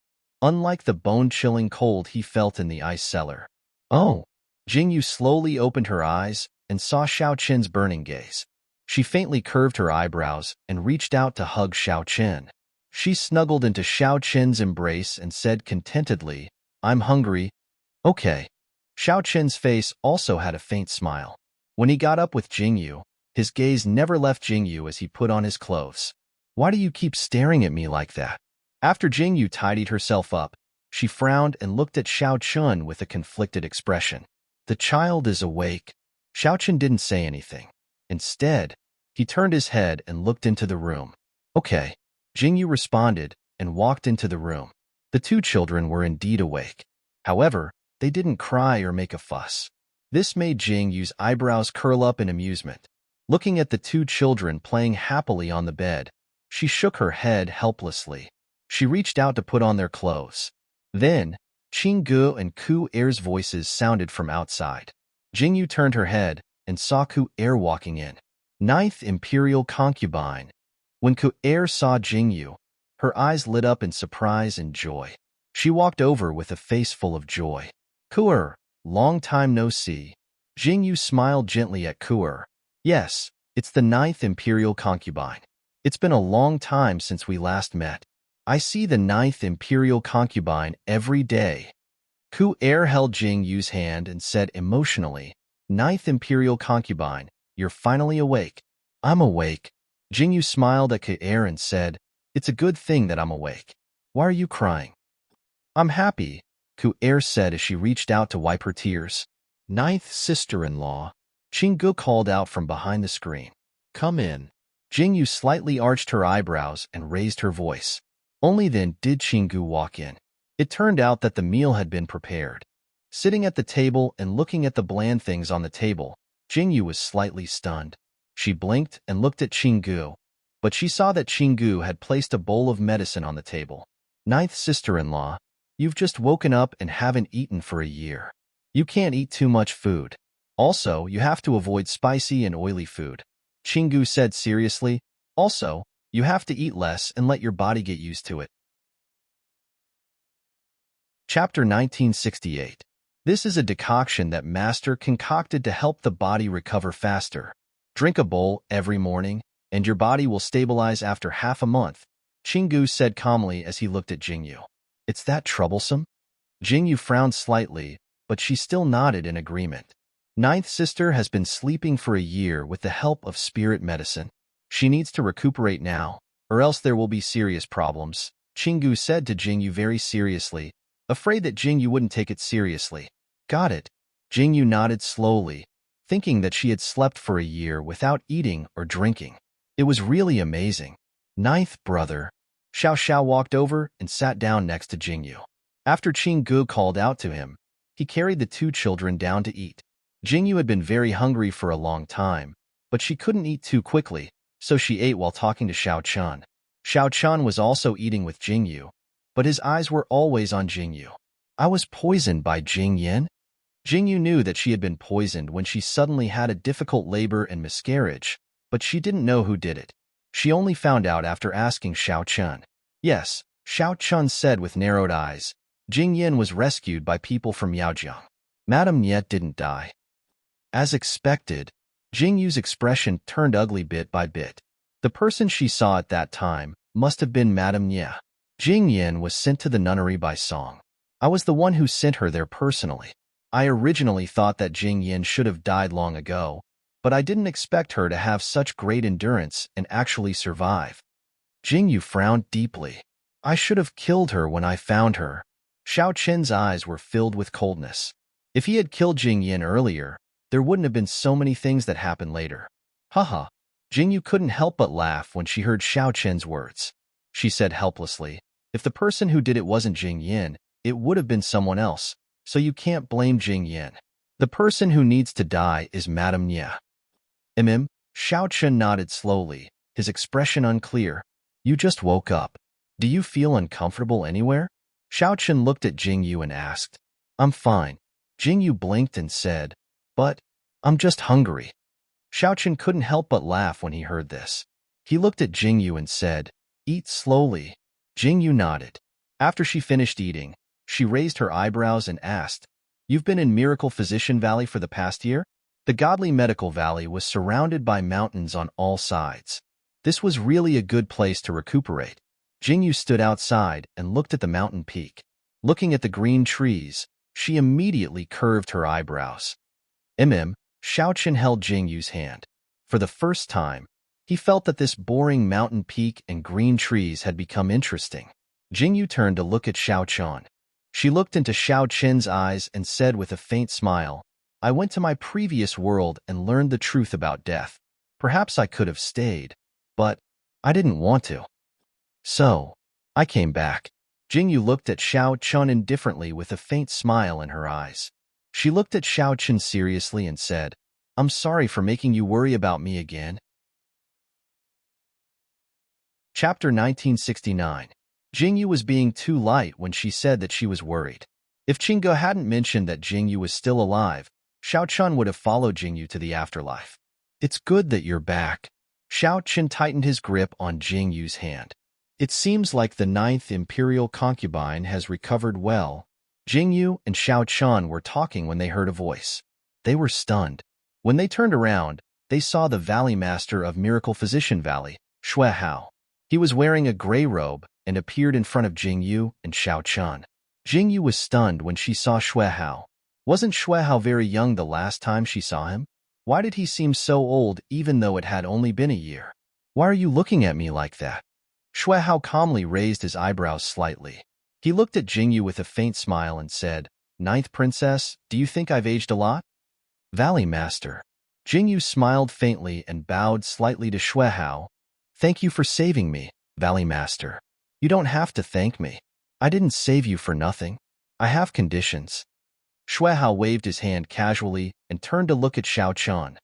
Speaker 1: unlike the bone-chilling cold he felt in the ice cellar. Oh! Jing Yu slowly opened her eyes and saw Xiao Qian's burning gaze. She faintly curved her eyebrows and reached out to hug Xiao Qian. She snuggled into Xiao Qian's embrace and said contentedly, I'm hungry. Okay. Xiao Qian's face also had a faint smile. When he got up with Jing Yu, his gaze never left Jing Yu as he put on his clothes. Why do you keep staring at me like that? After Jing Yu tidied herself up, she frowned and looked at Xiao Qian with a conflicted expression. The child is awake. Xiao Qian didn't say anything. Instead, he turned his head and looked into the room. Okay. Jing Yu responded and walked into the room. The two children were indeed awake. However, they didn't cry or make a fuss. This made Jing Yu's eyebrows curl up in amusement. Looking at the two children playing happily on the bed, she shook her head helplessly. She reached out to put on their clothes. Then, Qing Gu and Ku Er's voices sounded from outside. Jing Yu turned her head, and saw Ku-er walking in. Ninth Imperial Concubine. When Ku-er saw Jingyu, her eyes lit up in surprise and joy. She walked over with a face full of joy. Ku-er, long time no see. Jingyu smiled gently at Ku-er. Yes, it's the ninth Imperial Concubine. It's been a long time since we last met. I see the ninth Imperial Concubine every day. Ku-er held Jingyu's hand and said emotionally, Ninth Imperial Concubine, you're finally awake. I'm awake. Jingyu smiled at Ku-er and said, It's a good thing that I'm awake. Why are you crying? I'm happy, Ku-er said as she reached out to wipe her tears. Ninth sister-in-law. Chingu called out from behind the screen. Come in. Jingyu slightly arched her eyebrows and raised her voice. Only then did Chingu walk in. It turned out that the meal had been prepared. Sitting at the table and looking at the bland things on the table, Jingyu was slightly stunned. She blinked and looked at Chingu, but she saw that Chingu had placed a bowl of medicine on the table. Ninth sister-in-law, you've just woken up and haven't eaten for a year. You can't eat too much food. Also, you have to avoid spicy and oily food. Chingu said seriously. Also, you have to eat less and let your body get used to it. Chapter 1968. This is a decoction that Master concocted to help the body recover faster. Drink a bowl every morning, and your body will stabilize after half a month, Chingu said calmly as he looked at Jingyu. It's that troublesome? Jingyu frowned slightly, but she still nodded in agreement. Ninth sister has been sleeping for a year with the help of spirit medicine. She needs to recuperate now, or else there will be serious problems, Chingu said to Jingyu very seriously, afraid that Jingyu wouldn't take it seriously. Got it. Jingyu nodded slowly, thinking that she had slept for a year without eating or drinking. It was really amazing. Ninth brother. Xiao Xiao walked over and sat down next to Jingyu. After Chingu called out to him, he carried the two children down to eat. Jingyu had been very hungry for a long time, but she couldn't eat too quickly, so she ate while talking to Xiao Chun. Xiao Chun was also eating with Jingyu, but his eyes were always on Jingyu. I was poisoned by Jing Yin? Jingyu knew that she had been poisoned when she suddenly had a difficult labor and miscarriage, but she didn't know who did it. She only found out after asking Xiao Chun. Yes, Xiao Chun said with narrowed eyes. Jing Yin was rescued by people from Yaojiang. Madame Niet didn't die. As expected, Jingyu's expression turned ugly bit by bit. The person she saw at that time must have been Madame Niet. Jing Yin was sent to the nunnery by Song. I was the one who sent her there personally. I originally thought that Jing Yin should have died long ago, but I didn't expect her to have such great endurance and actually survive. Jingyu frowned deeply. I should have killed her when I found her. Xiao Chen's eyes were filled with coldness. If he had killed Jing Yin earlier, there wouldn't have been so many things that happened later. Haha. Jingyu couldn't help but laugh when she heard Xiao Chen's words. She said helplessly, if the person who did it wasn't Jing Yin, it would have been someone else, so you can't blame Jing Yin. The person who needs to die is Madame Niet. Xiao Chen nodded slowly, his expression unclear. You just woke up. Do you feel uncomfortable anywhere? Xiao Chen looked at Jingyu and asked. I'm fine. Jingyu blinked and said, but I'm just hungry. Xiao Chen couldn't help but laugh when he heard this. He looked at Jingyu and said, eat slowly. Jingyu nodded. After she finished eating, she raised her eyebrows and asked, You've been in Miracle Physician Valley for the past year? The godly medical valley was surrounded by mountains on all sides. This was really a good place to recuperate. Jingyu stood outside and looked at the mountain peak. Looking at the green trees, she immediately curved her eyebrows. Xiao Chen held Jingyu's hand. For the first time, he felt that this boring mountain peak and green trees had become interesting. Jingyu turned to look at Xiao Chen. She looked into Xiao Chen's eyes and said with a faint smile, I went to my previous world and learned the truth about death. Perhaps I could have stayed, but I didn't want to. So, I came back. Jingyu looked at Xiao Chen indifferently with a faint smile in her eyes. She looked at Xiao Chen seriously and said, I'm sorry for making you worry about me again. Chapter 1969. Jingyu was being too light when she said that she was worried. If Chingu hadn't mentioned that Jingyu was still alive, Xiao Chun would have followed Jingyu to the afterlife. It's good that you're back. Xiao Chun tightened his grip on Jingyu's hand. It seems like the 9th imperial concubine has recovered well. Jingyu and Xiao Chun were talking when they heard a voice. They were stunned. When they turned around, they saw the Valley Master of Miracle Physician Valley, Xue Hao. He was wearing a gray robe and appeared in front of Jingyu and Xiao Chun. Jingyu was stunned when she saw Xue Hao. Wasn't Xue Hao very young the last time she saw him? Why did he seem so old even though it had only been a year? Why are you looking at me like that? Xue Hao calmly raised his eyebrows slightly. He looked at Jingyu with a faint smile and said, "Ninth Princess, do you think I've aged a lot?" Valley Master. Jingyu smiled faintly and bowed slightly to Xue Hao. "Thank you for saving me, Valley Master. You don't have to thank me. I didn't save you for nothing. I have conditions." Xue Hao waved his hand casually and turned to look at Xiao Chun.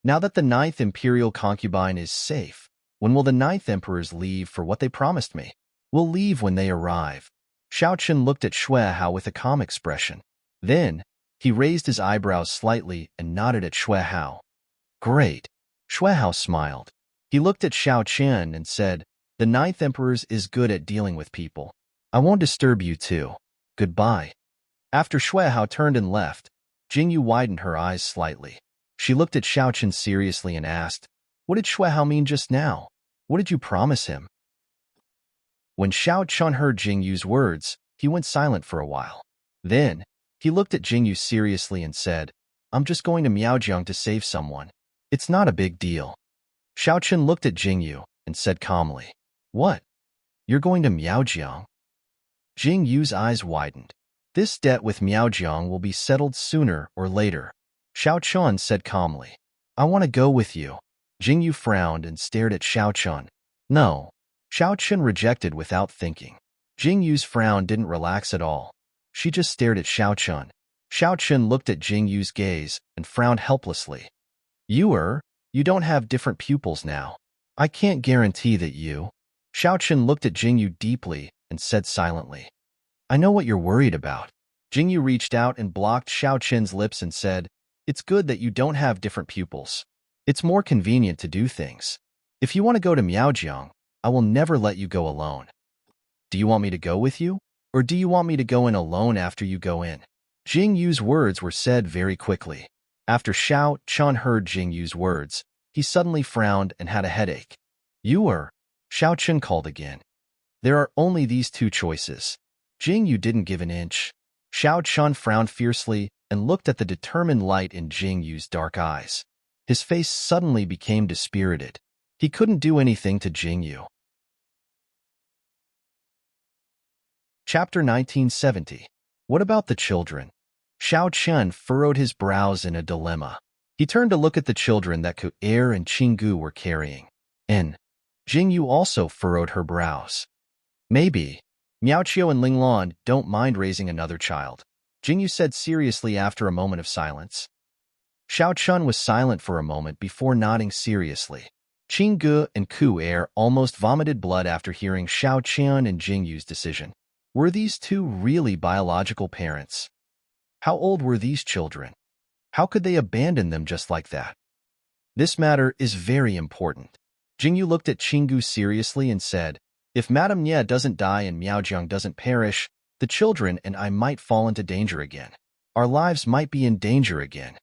Speaker 1: "Now that the 9th imperial concubine is safe, when will the 9th emperors leave for what they promised me?" "We'll leave when they arrive." Xiao Chun looked at Xue Hao with a calm expression. Then, he raised his eyebrows slightly and nodded at Xue Hao. "Great." Xue Hao smiled. He looked at Xiao Chun and said, "The 9th emperors is good at dealing with people. I won't disturb you too. Goodbye." After Xue Hao turned and left, Jingyu widened her eyes slightly. She looked at Xiao Chun seriously and asked, "What did Xue Hao mean just now? What did you promise him?" When Xiao Chun heard Jingyu's words, he went silent for a while. Then, he looked at Jingyu seriously and said, "I'm just going to Miaojiang to save someone. It's not a big deal." Xiao Chun looked at Jingyu and said calmly, "What? You're going to Miaojiang?" Jingyu's eyes widened. "This debt with Miaojiang will be settled sooner or later," Xiao Chun said calmly. "I want to go with you." Jingyu frowned and stared at Xiao Chun. "No." Xiao Chun rejected without thinking. Jingyu's frown didn't relax at all. She just stared at Xiao Chun. Xiao Chun looked at Jingyu's gaze and frowned helplessly. You don't have different pupils now. I can't guarantee that you." Xiao Chun looked at Jingyu deeply and said silently, "I know what you're worried about." Jingyu reached out and blocked Xiao Chun's lips and said, "It's good that you don't have different pupils. It's more convenient to do things. If you want to go to Miaojiang, I will never let you go alone. Do you want me to go with you? Or do you want me to go in alone after you go in?" Jingyu's words were said very quickly. After Xiao Chun heard Jingyu's words, he suddenly frowned and had a headache. Xiao Chun called again. "There are only these two choices." Jingyu didn't give an inch. Xiao Chun frowned fiercely and looked at the determined light in Jingyu's dark eyes. His face suddenly became dispirited. He couldn't do anything to Jingyu. Chapter 1970. What about the children? Xiao Chun furrowed his brows in a dilemma. He turned to look at the children that Ku Er and Qinggu were carrying. And Jingyu also furrowed her brows. "Maybe Miaoqiu and Linglan don't mind raising another child," Jingyu said seriously after a moment of silence. Xiao Chun was silent for a moment before nodding seriously. Qinggu and Ku Er almost vomited blood after hearing Xiao Chun and Jingyu's decision. Were these two really biological parents? How old were these children? How could they abandon them just like that? This matter is very important. Jingyu looked at Qinggu seriously and said, "If Madame Nye doesn't die and Miaojiang doesn't perish, the children and I might fall into danger again. Our lives might be in danger again.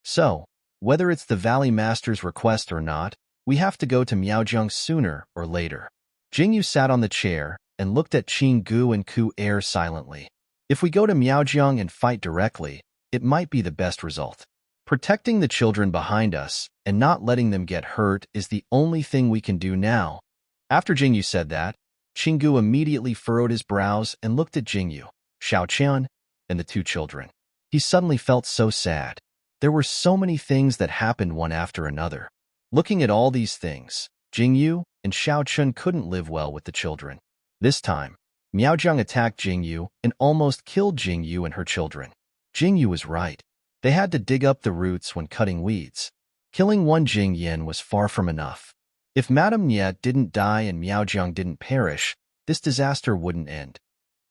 Speaker 1: So, whether it's the Valley Master's request or not, we have to go to Miaojiang sooner or later." Jingyu sat on the chair and looked at Qinggu and Ku Er silently. "If we go to Miaojiang and fight directly, it might be the best result. Protecting the children behind us and not letting them get hurt is the only thing we can do now." After Jingyu said that, Qinggu immediately furrowed his brows and looked at Jingyu, Xiao Chun, and the two children. He suddenly felt so sad. There were so many things that happened one after another. Looking at all these things, Jingyu and Xiao Chun couldn't live well with the children. This time, Miaojiang attacked Jingyu and almost killed Jingyu and her children. Jingyu was right. They had to dig up the roots when cutting weeds. Killing one Jingyan was far from enough. If Madame Nye didn't die and Miaojiang didn't perish, this disaster wouldn't end.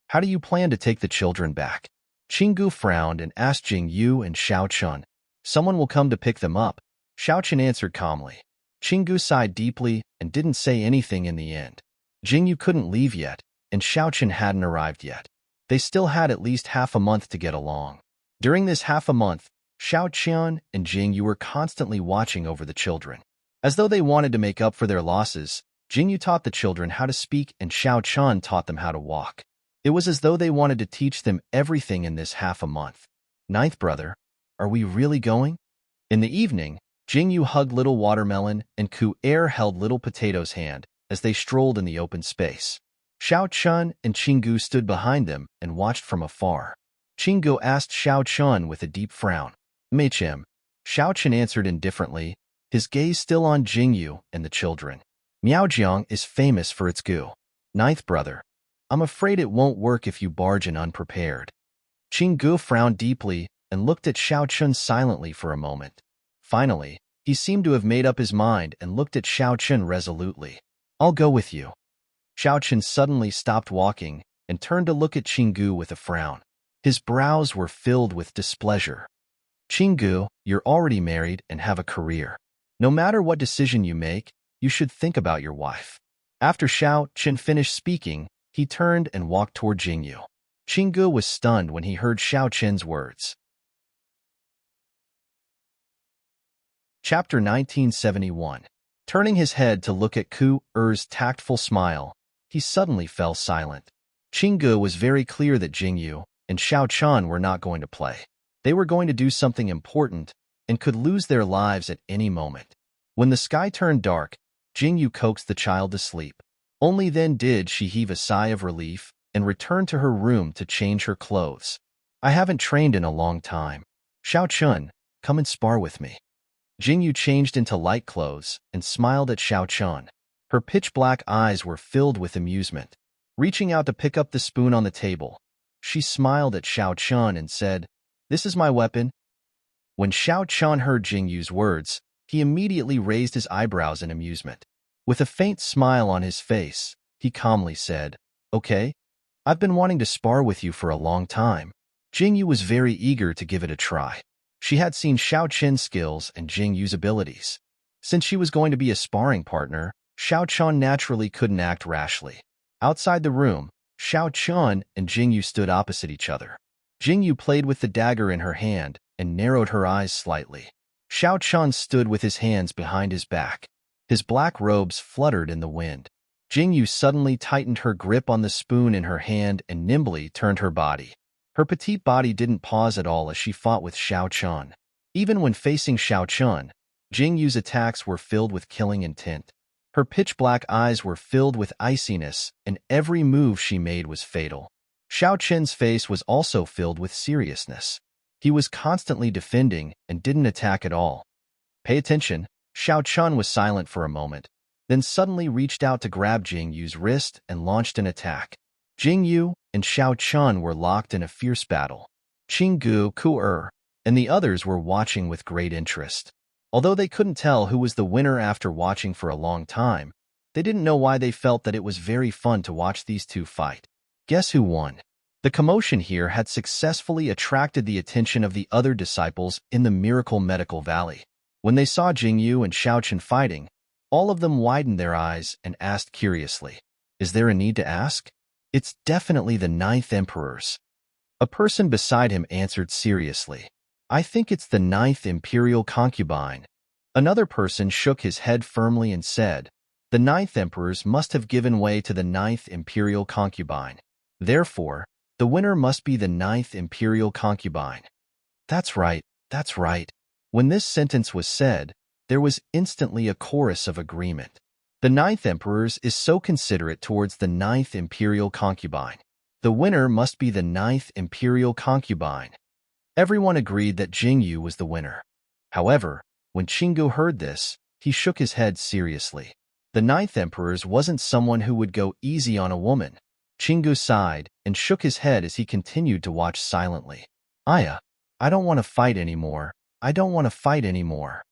Speaker 1: "How do you plan to take the children back?" Qinggu frowned and asked Jing Yu and Xiao Chun. Someone will come to pick them up, Xiao Chun answered calmly. Qinggu sighed deeply and didn't say anything in the end. Jing Yu couldn't leave yet, and Xiao Chun hadn't arrived yet. They still had at least half a month to get along. During this half a month, Xiao Chun and Jing Yu were constantly watching over the children. As though they wanted to make up for their losses, Jing Yu taught the children how to speak and Xiao Chun taught them how to walk. It was as though they wanted to teach them everything in this half a month. Ninth brother, are we really going? In the evening, Jing Yu hugged little Watermelon and Ku Er held little Potato's hand as they strolled in the open space. Xiao Chun and Qinggu stood behind them and watched from afar. Qinggu asked Xiao Chun with a deep frown. Meichim. Xiao Chun answered indifferently, his gaze still on Jing Yu and the children. Miaojiang is famous for its goo. Ninth brother, I'm afraid it won't work if you barge in unprepared. Qinggu frowned deeply and looked at Xiao Chun silently for a moment. Finally, he seemed to have made up his mind and looked at Xiao Chun resolutely. I'll go with you. Xiao Chun suddenly stopped walking and turned to look at Qinggu with a frown. His brows were filled with displeasure. Qinggu, you're already married and have a career. No matter what decision you make, you should think about your wife. After Xiao Chun finished speaking, he turned and walked toward Jing Yu. Qinggu was stunned when he heard Xiao Chun's words. Chapter 1971. Turning his head to look at Ku Er's tactful smile, he suddenly fell silent. Qinggu was very clear that Jing Yu and Xiao Chun were not going to play. They were going to do something important and could lose their lives at any moment. When the sky turned dark, Jing Yu coaxed the child to sleep. Only then did she heave a sigh of relief and return to her room to change her clothes. I haven't trained in a long time. Xiao Chun, come and spar with me. Jing Yu changed into light clothes and smiled at Xiao Chun. Her pitch-black eyes were filled with amusement. Reaching out to pick up the spoon on the table, she smiled at Xiao Chun and said, "This is my weapon." When Xiao Chun heard Jing Yu's words, he immediately raised his eyebrows in amusement. With a faint smile on his face, he calmly said, "Okay, I've been wanting to spar with you for a long time." Jing Yu was very eager to give it a try. She had seen Xiao Chun's skills and Jing Yu's abilities. Since she was going to be a sparring partner, Xiao Chun naturally couldn't act rashly. Outside the room, Xiao Chun and Jing Yu stood opposite each other. Jing Yu played with the dagger in her hand and narrowed her eyes slightly. Xiao Chun stood with his hands behind his back. His black robes fluttered in the wind. Jing Yu suddenly tightened her grip on the spoon in her hand and nimbly turned her body. Her petite body didn't pause at all as she fought with Xiao Chun. Even when facing Xiao Chun, Jing Yu's attacks were filled with killing intent. Her pitch-black eyes were filled with iciness, and every move she made was fatal. Xiao Chun's face was also filled with seriousness. He was constantly defending and didn't attack at all. Pay attention. Xiao Chun was silent for a moment, then suddenly reached out to grab Jing Yu's wrist and launched an attack. Jing Yu and Xiao Chun were locked in a fierce battle. Qinggu, Ku Er, and the others were watching with great interest. Although they couldn't tell who was the winner after watching for a long time, they didn't know why they felt that it was very fun to watch these two fight. Guess who won? The commotion here had successfully attracted the attention of the other disciples in the Miracle Medical Valley. When they saw Jing Yu and Xiao Chun fighting, all of them widened their eyes and asked curiously, "Is there a need to ask?" "It's definitely the 9th Emperor's." A person beside him answered seriously, "I think it's the 9th Imperial Concubine." Another person shook his head firmly and said, "The 9th Emperor's must have given way to the 9th Imperial Concubine. Therefore, the winner must be the 9th Imperial Concubine." That's right, that's right. When this sentence was said, there was instantly a chorus of agreement. The 9th Emperor's is so considerate towards the 9th Imperial Concubine. The winner must be the 9th Imperial Concubine. Everyone agreed that Jing Yu was the winner. However, when Qinggu heard this, he shook his head seriously. The 9th Emperor's wasn't someone who would go easy on a woman. Qinggu sighed and shook his head as he continued to watch silently. "Aya, I don't want to fight anymore. I don't want to fight anymore."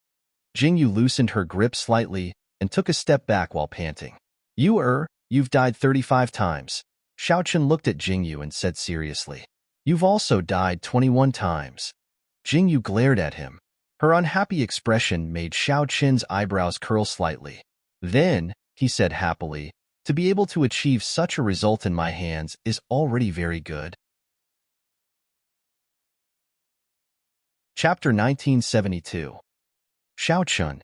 Speaker 1: Jing Yu loosened her grip slightly and took a step back while panting. You've died 35 times. Xiao Chun looked at Jing Yu and said seriously. You've also died 21 times. Jingyu glared at him. Her unhappy expression made Xiao Qin's eyebrows curl slightly. Then, he said happily, to be able to achieve such a result in my hands is already very good. Chapter 1972. Xiao Chun.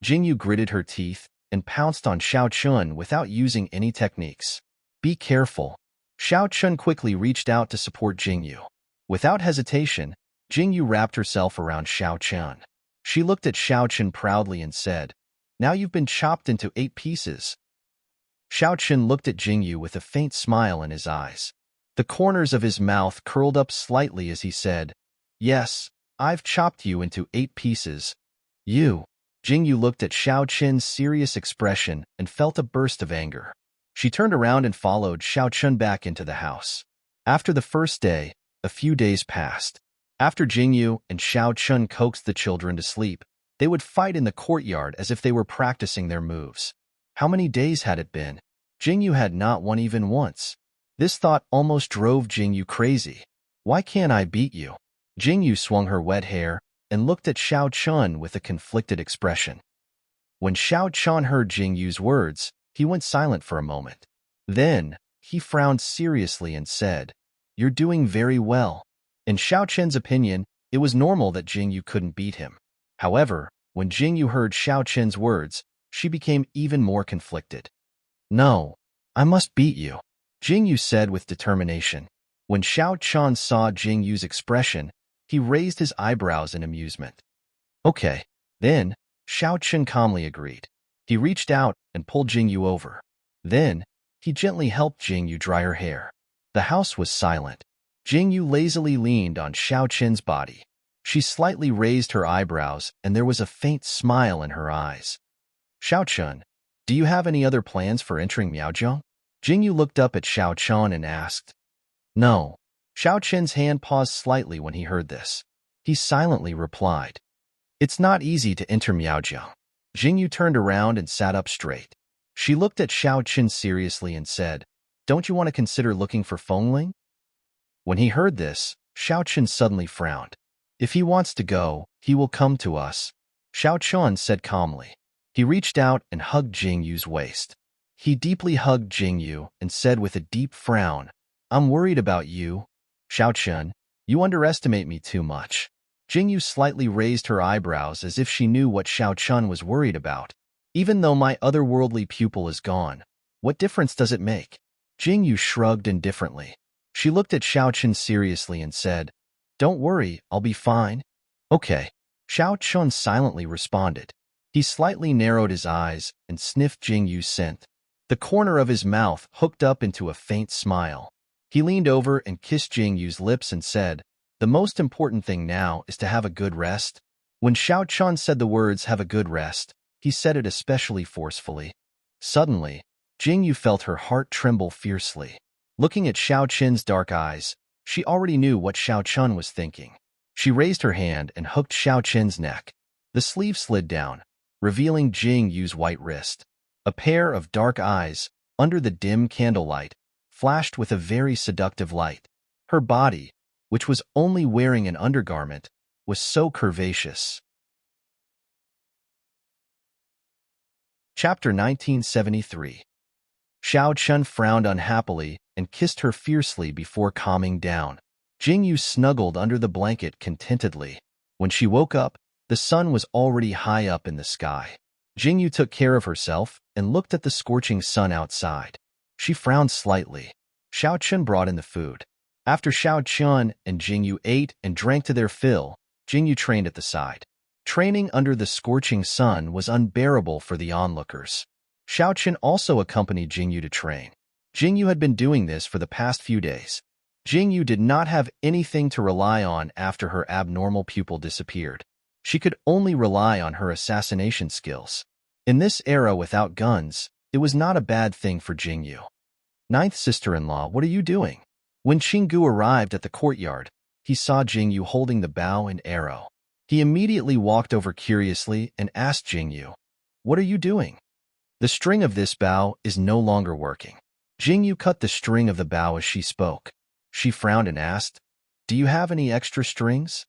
Speaker 1: Jingyu gritted her teeth and pounced on Xiao Chun without using any techniques. Be careful. Xiao Chun quickly reached out to support Jingyu. Without hesitation, Jingyu wrapped herself around Xiao Chun. She looked at Xiao Chun proudly and said, "Now you've been chopped into 8 pieces." Xiao Chun looked at Jingyu with a faint smile in his eyes. The corners of his mouth curled up slightly as he said, "Yes, I've chopped you into 8 pieces." You. Jingyu looked at Xiao Chun's serious expression and felt a burst of anger. She turned around and followed Xiao Chun back into the house. After the first day, a few days passed. After Jingyu and Xiao Chun coaxed the children to sleep, they would fight in the courtyard as if they were practicing their moves. How many days had it been? Jingyu had not won even once. This thought almost drove Jingyu crazy. Why can't I beat you? Jingyu swung her wet hair and looked at Xiao Chun with a conflicted expression. When Xiao Chun heard Jingyu's words, he went silent for a moment. Then, he frowned seriously and said, "You're doing very well." In Xiao Chun's opinion, it was normal that Jingyu couldn't beat him. However, when Jingyu heard Xiao Chun's words, she became even more conflicted. "No, I must beat you," Jingyu said with determination. When Xiao Chun saw Jingyu's expression, he raised his eyebrows in amusement. "Okay." Then, Xiao Chun calmly agreed. He reached out and pulled Jingyu over. Then, he gently helped Jingyu dry her hair. The house was silent. Jingyu lazily leaned on Xiao Chun's body. She slightly raised her eyebrows, and there was a faint smile in her eyes. "Xiao Chun, do you have any other plans for entering Miaozhong?" Jingyu looked up at Xiao Chun and asked. "No." Xiao Chun's hand paused slightly when he heard this. He silently replied, "It's not easy to enter Miaozhong." Jingyu turned around and sat up straight. She looked at Xiao Chun seriously and said, "Don't you want to consider looking for Fengling?" When he heard this, Xiao Chun suddenly frowned. "If he wants to go, he will come to us," Xiao Chun said calmly. He reached out and hugged Jingyu's waist. He deeply hugged Jingyu and said with a deep frown, "I'm worried about you. Xiao Chun, you underestimate me too much." Jingyu slightly raised her eyebrows as if she knew what Xiao Chun was worried about. "Even though my otherworldly pupil is gone, what difference does it make?" Jingyu shrugged indifferently. She looked at Xiao Chun seriously and said, "Don't worry, I'll be fine." "Okay." Xiao Chun silently responded. He slightly narrowed his eyes and sniffed Jingyu's scent. The corner of his mouth hooked up into a faint smile. He leaned over and kissed Jingyu's lips and said, "The most important thing now is to have a good rest." When Xiao Chun said the words "have a good rest," he said it especially forcefully. Suddenly, Jingyu felt her heart tremble fiercely. Looking at Xiao Chun's dark eyes, she already knew what Xiao Chun was thinking. She raised her hand and hooked Xiao Chun's neck. The sleeve slid down, revealing Jingyu's white wrist. A pair of dark eyes, under the dim candlelight, flashed with a very seductive light. Her body, which was only wearing an undergarment, was so curvaceous. Chapter 1973. Xiao Chun frowned unhappily and kissed her fiercely before calming down. Jingyu snuggled under the blanket contentedly. When she woke up, the sun was already high up in the sky. Jingyu took care of herself and looked at the scorching sun outside. She frowned slightly. Xiao Chun brought in the food. After Xiao Chun and Jingyu ate and drank to their fill, Jingyu trained at the side. Training under the scorching sun was unbearable for the onlookers. Xiao Chun also accompanied Jingyu to train. Jingyu had been doing this for the past few days. Jingyu did not have anything to rely on after her abnormal pupil disappeared. She could only rely on her assassination skills. In this era without guns, it was not a bad thing for Jingyu. "Ninth sister-in-law, what are you doing?" When Qinggu arrived at the courtyard, he saw Jingyu holding the bow and arrow. He immediately walked over curiously and asked Jingyu, "What are you doing?" "The string of this bow is no longer working." Jingyu cut the string of the bow as she spoke. She frowned and asked, Do you have any extra strings?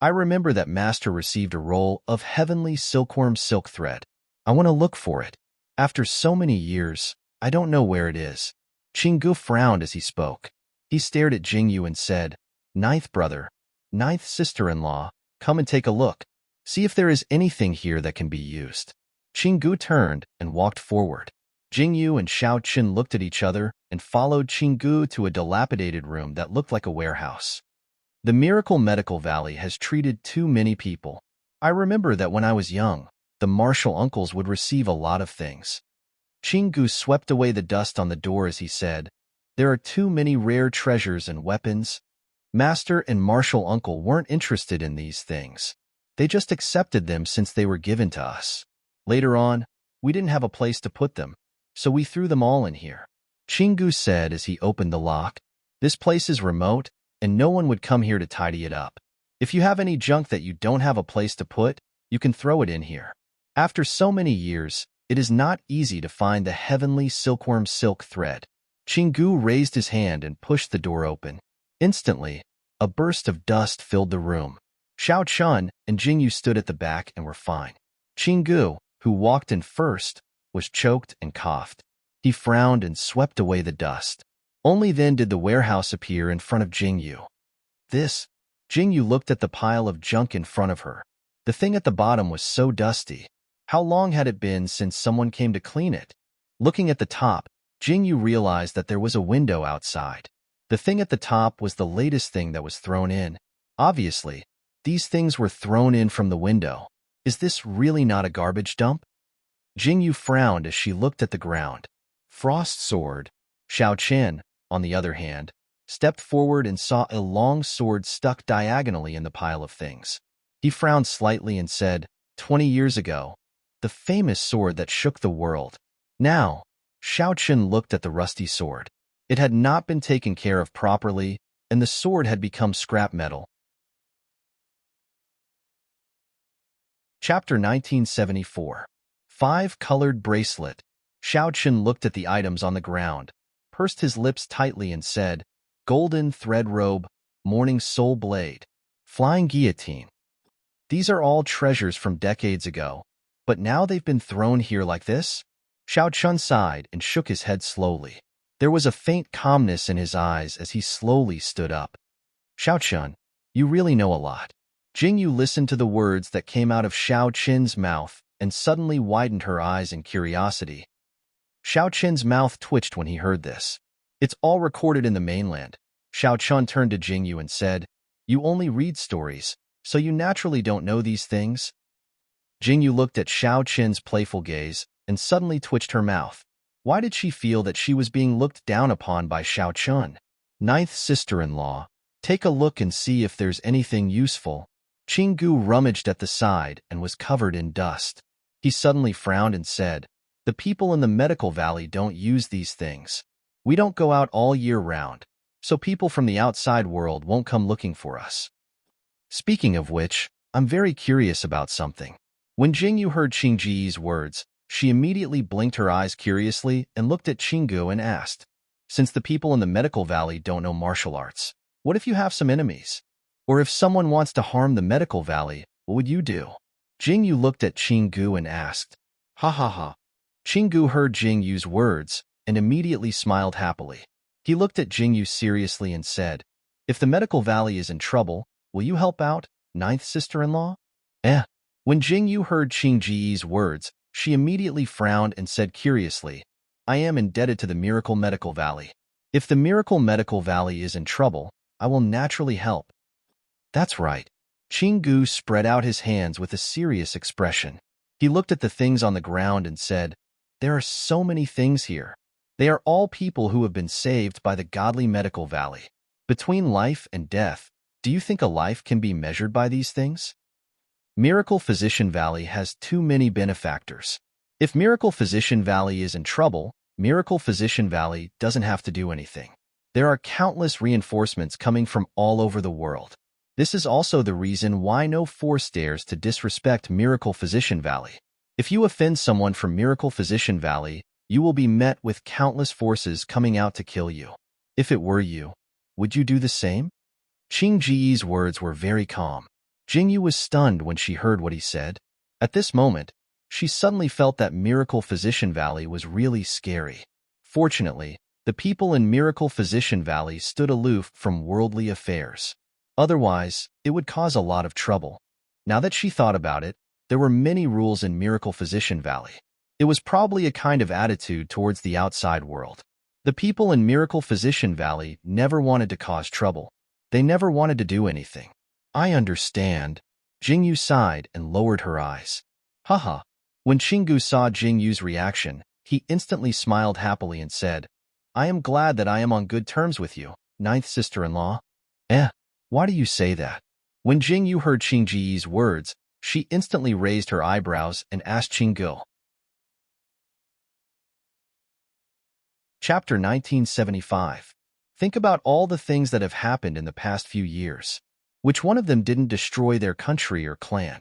Speaker 1: I remember that Master received a roll of heavenly silkworm silk thread. I want to look for it. After so many years, I don't know where it is. Qinggu frowned as he spoke. He stared at Jingyu and said, Ninth brother, ninth sister-in-law, come and take a look. See if there is anything here that can be used. Qinggu turned and walked forward. Jingyu and Xiao Qin looked at each other and followed Qinggu to a dilapidated room that looked like a warehouse. The Miracle Medical Valley has treated too many people. I remember that when I was young, the martial uncles would receive a lot of things. Qinggu swept away the dust on the door as he said, There are too many rare treasures and weapons. Master and martial uncle weren't interested in these things. They just accepted them since they were given to us. Later on, we didn't have a place to put them, so we threw them all in here. Qinggu said as he opened the lock, This place is remote, and no one would come here to tidy it up. If you have any junk that you don't have a place to put, you can throw it in here. After so many years, it is not easy to find the heavenly silkworm silk thread. Qinggu raised his hand and pushed the door open. Instantly, a burst of dust filled the room. Xiao Chun and Jingyu stood at the back and were fine. Qinggu, who walked in first, was choked and coughed. He frowned and swept away the dust. Only then did the warehouse appear in front of Jingyu. This? Jingyu looked at the pile of junk in front of her. The thing at the bottom was so dusty. How long had it been since someone came to clean it? Looking at the top, Jingyu realized that there was a window outside. The thing at the top was the latest thing that was thrown in. Obviously, these things were thrown in from the window. Is this really not a garbage dump? Jingyu frowned as she looked at the ground. Frost Sword. Xiao Qian, on the other hand, stepped forward and saw a long sword stuck diagonally in the pile of things. He frowned slightly and said, 20 years ago, the famous sword that shook the world. Now, Xiao Qian looked at the rusty sword. It had not been taken care of properly, and the sword had become scrap metal. Chapter 1974. 5-Colored Bracelet. Xiao Qian looked at the items on the ground, pursed his lips tightly and said, Golden thread robe, morning soul blade, flying guillotine. These are all treasures from decades ago, but now they've been thrown here like this? Xiao Chun sighed and shook his head slowly. There was a faint calmness in his eyes as he slowly stood up. Xiao Chun, you really know a lot. Jingyu listened to the words that came out of Xiao Qin's mouth and suddenly widened her eyes in curiosity. Xiao Qin's mouth twitched when he heard this. It's all recorded in the mainland. Xiao Chun turned to Jingyu and said, You only read stories, so you naturally don't know these things? Jingyu looked at Xiao Qin's playful gaze and suddenly twitched her mouth. Why did she feel that she was being looked down upon by Xiao Chun? Ninth sister-in-law, take a look and see if there's anything useful. Qinggu rummaged at the side and was covered in dust. He suddenly frowned and said, The people in the medical valley don't use these things. We don't go out all year round, so people from the outside world won't come looking for us. Speaking of which, I'm very curious about something. When Jingyu heard Qingji's words, she immediately blinked her eyes curiously and looked at Qinggu and asked, Since the people in the medical valley don't know martial arts, what if you have some enemies? Or if someone wants to harm the medical valley, what would you do? Jingyu looked at Qinggu and asked, Ha ha ha. Qinggu heard Jingyu's words and immediately smiled happily. He looked at Jingyu seriously and said, If the medical valley is in trouble, will you help out, ninth sister-in-law? When Jingyu heard Qingji's words, she immediately frowned and said curiously, I am indebted to the Miracle Medical Valley. If the Miracle Medical Valley is in trouble, I will naturally help. That's right. Qinggu spread out his hands with a serious expression. He looked at the things on the ground and said, There are so many things here. They are all people who have been saved by the godly medical valley. Between life and death, do you think a life can be measured by these things? Miracle Physician Valley has too many benefactors. If Miracle Physician Valley is in trouble, Miracle Physician Valley doesn't have to do anything. There are countless reinforcements coming from all over the world. This is also the reason why no force dares to disrespect Miracle Physician Valley. If you offend someone from Miracle Physician Valley, you will be met with countless forces coming out to kill you. If it were you, would you do the same? Qing Ji's words were very calm. Jingyu was stunned when she heard what he said. At this moment, she suddenly felt that Miracle Physician Valley was really scary. Fortunately, the people in Miracle Physician Valley stood aloof from worldly affairs. Otherwise, it would cause a lot of trouble. Now that she thought about it, there were many rules in Miracle Physician Valley. It was probably a kind of attitude towards the outside world. The people in Miracle Physician Valley never wanted to cause trouble. They never wanted to do anything. I understand. Jingyu sighed and lowered her eyes. Haha. When Qinggu saw Jingyu's reaction, he instantly smiled happily and said, I am glad that I am on good terms with you, ninth sister-in-law. Why do you say that? When Jingyu heard Qingji's words, she instantly raised her eyebrows and asked Qinggu. Chapter 1975. Think about all the things that have happened in the past few years. Which one of them didn't destroy their country or clan?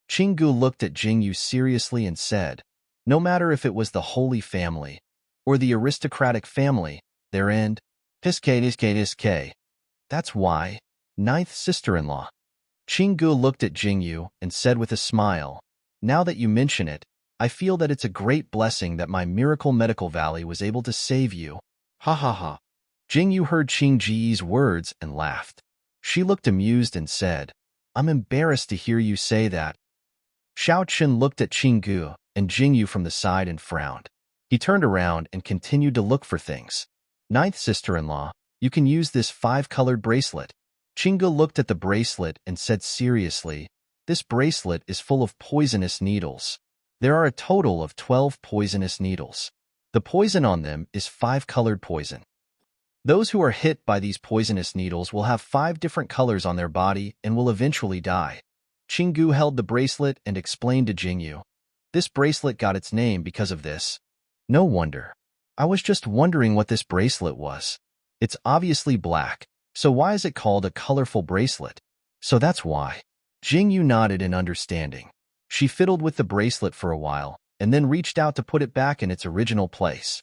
Speaker 1: Qinggu looked at Jingyu seriously and said, no matter if it was the Holy Family or the aristocratic family, their end, Piske. That's why, ninth sister-in-law. Qinggu looked at Jingyu and said with a smile, now that you mention it, I feel that it's a great blessing that my Miracle Medical Valley was able to save you. Ha ha ha. Jingyu heard Qingji's words and laughed. She looked amused and said, I'm embarrassed to hear you say that. Xiao Chen looked at Qinggu and Jingyu from the side and frowned. He turned around and continued to look for things. Ninth sister-in-law, you can use this 5-colored bracelet. Qinggu looked at the bracelet and said seriously, this bracelet is full of poisonous needles. There are a total of 12 poisonous needles. The poison on them is 5-colored poison. Those who are hit by these poisonous needles will have 5 different colors on their body and will eventually die. Qinggu held the bracelet and explained to Jingyu. This bracelet got its name because of this. No wonder. I was just wondering what this bracelet was. It's obviously black, so why is it called a colorful bracelet? So that's why. Jingyu nodded in understanding. She fiddled with the bracelet for a while, and then reached out to put it back in its original place.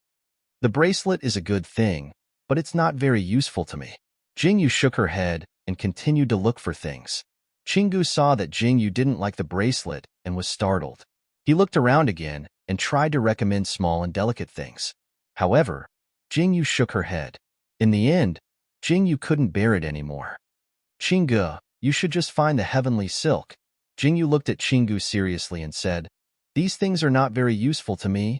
Speaker 1: The bracelet is a good thing, but it's not very useful to me. Jingyu shook her head and continued to look for things. Qinggu saw that Jingyu didn't like the bracelet and was startled. He looked around again and tried to recommend small and delicate things. However, Jingyu shook her head. In the end, Jingyu couldn't bear it anymore. Qinggu, you should just find the heavenly silk. Jingyu looked at Qinggu seriously and said, these things are not very useful to me.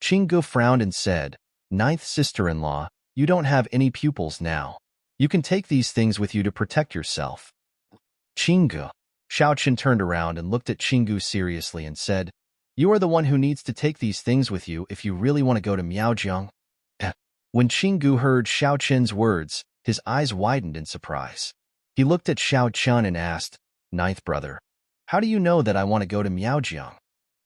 Speaker 1: Qinggu frowned and said, ninth sister-in-law, you don't have any pupils now. You can take these things with you to protect yourself. Qinggu. Xiao Chen turned around and looked at Qinggu seriously and said, you are the one who needs to take these things with you if you really want to go to Miaojiang. When Qinggu heard Xiao Chen's words, his eyes widened in surprise. He looked at Xiao Chen and asked, ninth brother, how do you know that I want to go to Miaojiang?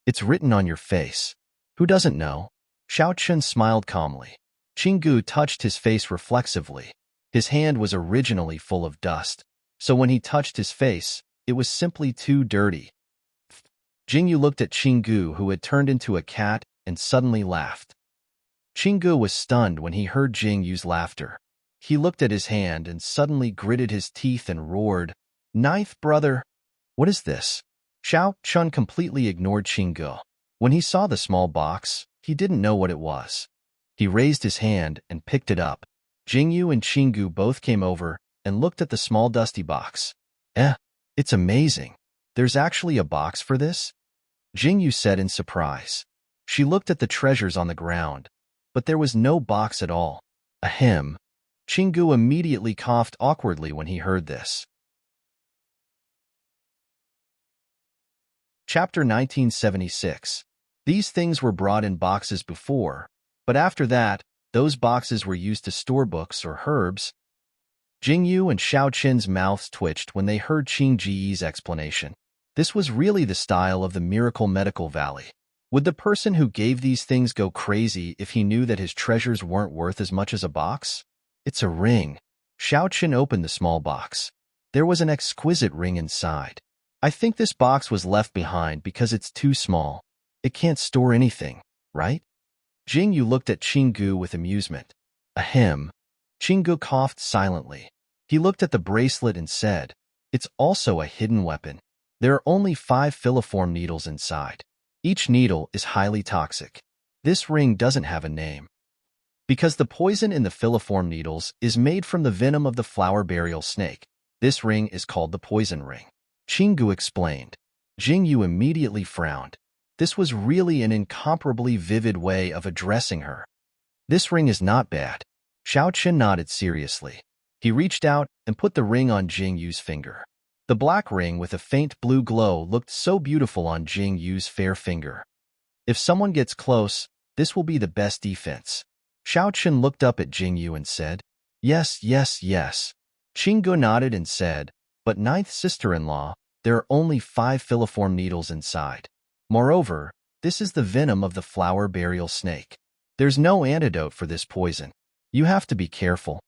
Speaker 1: It's written on your face. Who doesn't know? Xiao Chen smiled calmly. Qinggu touched his face reflexively. His hand was originally full of dust, so when he touched his face, it was simply too dirty. Jingyu looked at Qinggu, who had turned into a cat, and suddenly laughed. Qinggu was stunned when he heard Jingyu's laughter. He looked at his hand and suddenly gritted his teeth and roared, ninth brother! What is this? Xiao Chen completely ignored Qinggu. When he saw the small box, he didn't know what it was. He raised his hand and picked it up. Jingyu and Qinggu both came over and looked at the small dusty box. It's amazing. There's actually a box for this? Jingyu said in surprise. She looked at the treasures on the ground, but there was no box at all. Ahem. Qinggu immediately coughed awkwardly when he heard this. Chapter 1976. These things were brought in boxes before, but after that, those boxes were used to store books or herbs. Jingyu and Xiao Chen's mouths twitched when they heard Qingji's explanation. This was really the style of the Miracle Medical Valley. Would the person who gave these things go crazy if he knew that his treasures weren't worth as much as a box? It's a ring. Xiao Chen opened the small box. There was an exquisite ring inside. I think this box was left behind because it's too small. It can't store anything, right? Jingyu looked at Qinggu with amusement. Ahem. Qinggu coughed silently. He looked at the bracelet and said, "It's also a hidden weapon. There are only 5 filiform needles inside. Each needle is highly toxic. This ring doesn't have a name, because the poison in the filiform needles is made from the venom of the flower burial snake. This ring is called the poison ring," Qinggu explained. Jingyu immediately frowned. This was really an incomparably vivid way of addressing her. "This ring is not bad." Xiaoqin nodded seriously. He reached out and put the ring on Jingyu's finger. The black ring with a faint blue glow looked so beautiful on Jingyu's fair finger. "If someone gets close, this will be the best defense." Xiaoqin looked up at Jingyu and said, "Yes, yes, yes." Qinggu nodded and said, "But ninth sister-in-law, there are only 5 filiform needles inside. Moreover, this is the venom of the flower burial snake. There's no antidote for this poison. You have to be careful."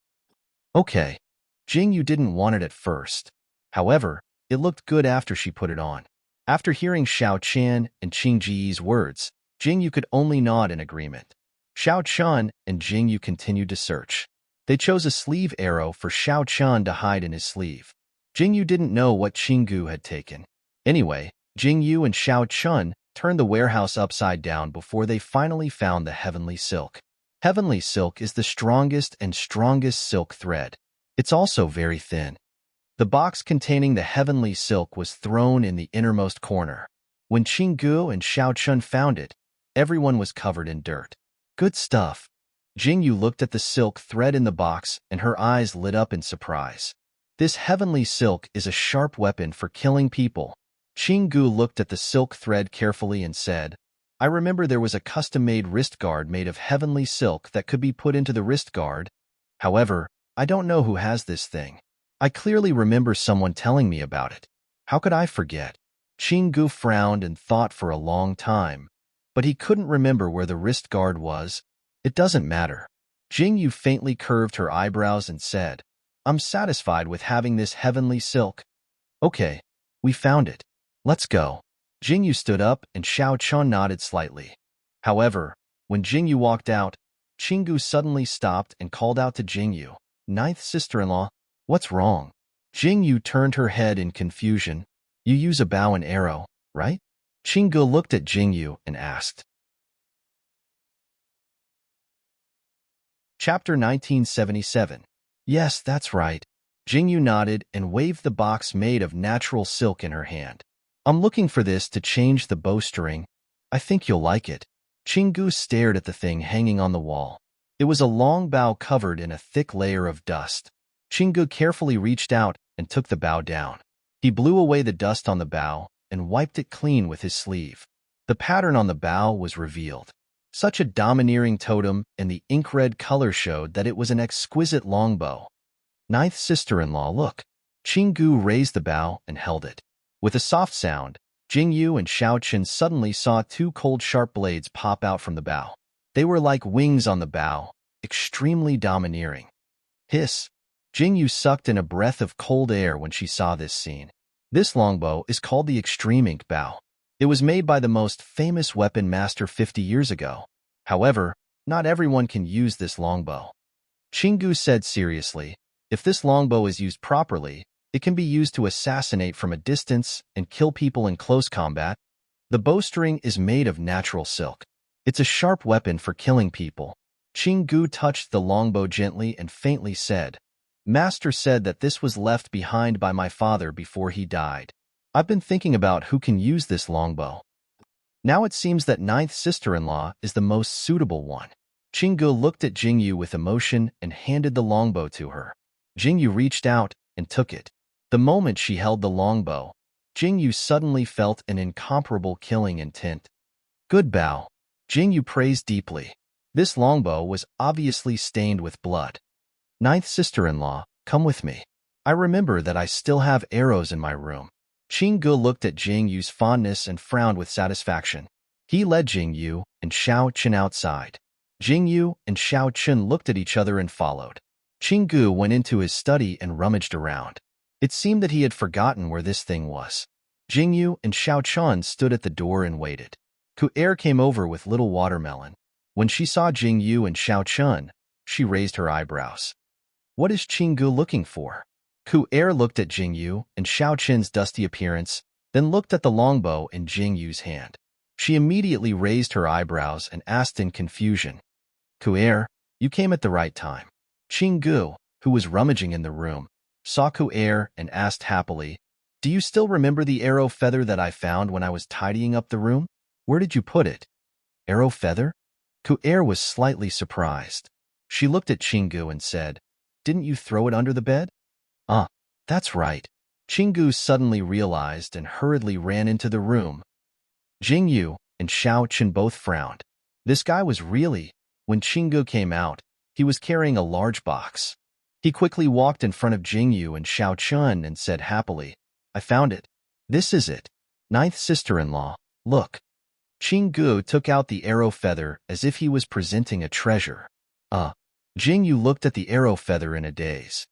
Speaker 1: Okay. Jingyu didn't want it at first. However, it looked good after she put it on. After hearing Xiao Qian and Qing Ji's words, Jingyu could only nod in agreement. Xiao Qian and Jingyu continued to search. They chose a sleeve arrow for Xiao Qian to hide in his sleeve. Jingyu didn't know what Qinggu had taken. Anyway, Jingyu and Xiao Qian turned the warehouse upside down before they finally found the heavenly silk. Heavenly silk is the strongest silk thread. It's also very thin. The box containing the heavenly silk was thrown in the innermost corner. When Qinggu and Xiao Qian found it, everyone was covered in dirt. Good stuff. Jingyu looked at the silk thread in the box and her eyes lit up in surprise. This heavenly silk is a sharp weapon for killing people. Qinggu looked at the silk thread carefully and said, "I remember there was a custom-made wrist guard made of heavenly silk that could be put into the wrist guard. However, I don't know who has this thing. I clearly remember someone telling me about it. How could I forget?" Qinggu frowned and thought for a long time, but he couldn't remember where the wrist guard was. "It doesn't matter." Jingyu faintly curved her eyebrows and said, "I'm satisfied with having this heavenly silk." "Okay, we found it. Let's go." Jingyu stood up and Xiao Qian nodded slightly. However, when Jingyu walked out, Qinggu suddenly stopped and called out to Jingyu, "Ninth sister-in-law, what's wrong?" Jingyu turned her head in confusion. "You use a bow and arrow, right?" Qinggu looked at Jingyu and asked. Chapter 1977. "Yes, that's right." Jingyu nodded and waved the box made of natural silk in her hand. "I'm looking for this to change the bowstring. I think you'll like it." Qinggu stared at the thing hanging on the wall. It was a long bow covered in a thick layer of dust. Qinggu carefully reached out and took the bow down. He blew away the dust on the bow and wiped it clean with his sleeve. The pattern on the bow was revealed. Such a domineering totem, and the ink-red color showed that it was an exquisite longbow. "Ninth sister-in-law, look." Qinggu raised the bow and held it. With a soft sound, Jingyu and Xiaoqin suddenly saw 2 cold sharp blades pop out from the bow. They were like wings on the bow, extremely domineering. Hiss! Jingyu sucked in a breath of cold air when she saw this scene. This longbow is called the Extreme Ink Bow. It was made by the most famous weapon master 50 years ago. However, not everyone can use this longbow. Qinggu said seriously, "If this longbow is used properly, it can be used to assassinate from a distance and kill people in close combat. The bowstring is made of natural silk. It's a sharp weapon for killing people." Qinggu touched the longbow gently and faintly said, "Master said that this was left behind by my father before he died. I've been thinking about who can use this longbow. Now it seems that ninth sister-in-law is the most suitable one." Qinggu looked at Jingyu with emotion and handed the longbow to her. Jingyu reached out and took it. The moment she held the longbow, Jingyu suddenly felt an incomparable killing intent. "Good bow." Jingyu praised deeply. This longbow was obviously stained with blood. "Ninth sister-in-law, come with me. I remember that I still have arrows in my room." Qinggu looked at Jingyu's fondness and frowned with satisfaction. He led Jingyu and Xiao Qin outside. Jingyu and Xiao Qin looked at each other and followed. Qinggu went into his study and rummaged around. It seemed that he had forgotten where this thing was. Jingyu and Xiao Qian stood at the door and waited. Ku'er came over with little watermelon. When she saw Jingyu and Xiao Qian, she raised her eyebrows. "What is Qinggu looking for?" Ku Er looked at Jingyu and Xiao Qin's dusty appearance, then looked at the longbow in Jingyu's hand. She immediately raised her eyebrows and asked in confusion, Ku Er, you came at the right time. Qinggu, who was rummaging in the room, saw Ku Er and asked happily, do you still remember the arrow feather that I found when I was tidying up the room? Where did you put it? Arrow feather? Ku Er was slightly surprised. She looked at Qinggu and said, didn't you throw it under the bed? That's right. Qinggu suddenly realized and hurriedly ran into the room. Jingyu and Xiao Qin both frowned. This guy was really... When Qinggu came out, he was carrying a large box. He quickly walked in front of Jingyu and Xiao Qin and said happily, I found it. This is it. Ninth sister-in-law, look. Qinggu took out the arrow feather as if he was presenting a treasure. Jingyu looked at the arrow feather in a daze.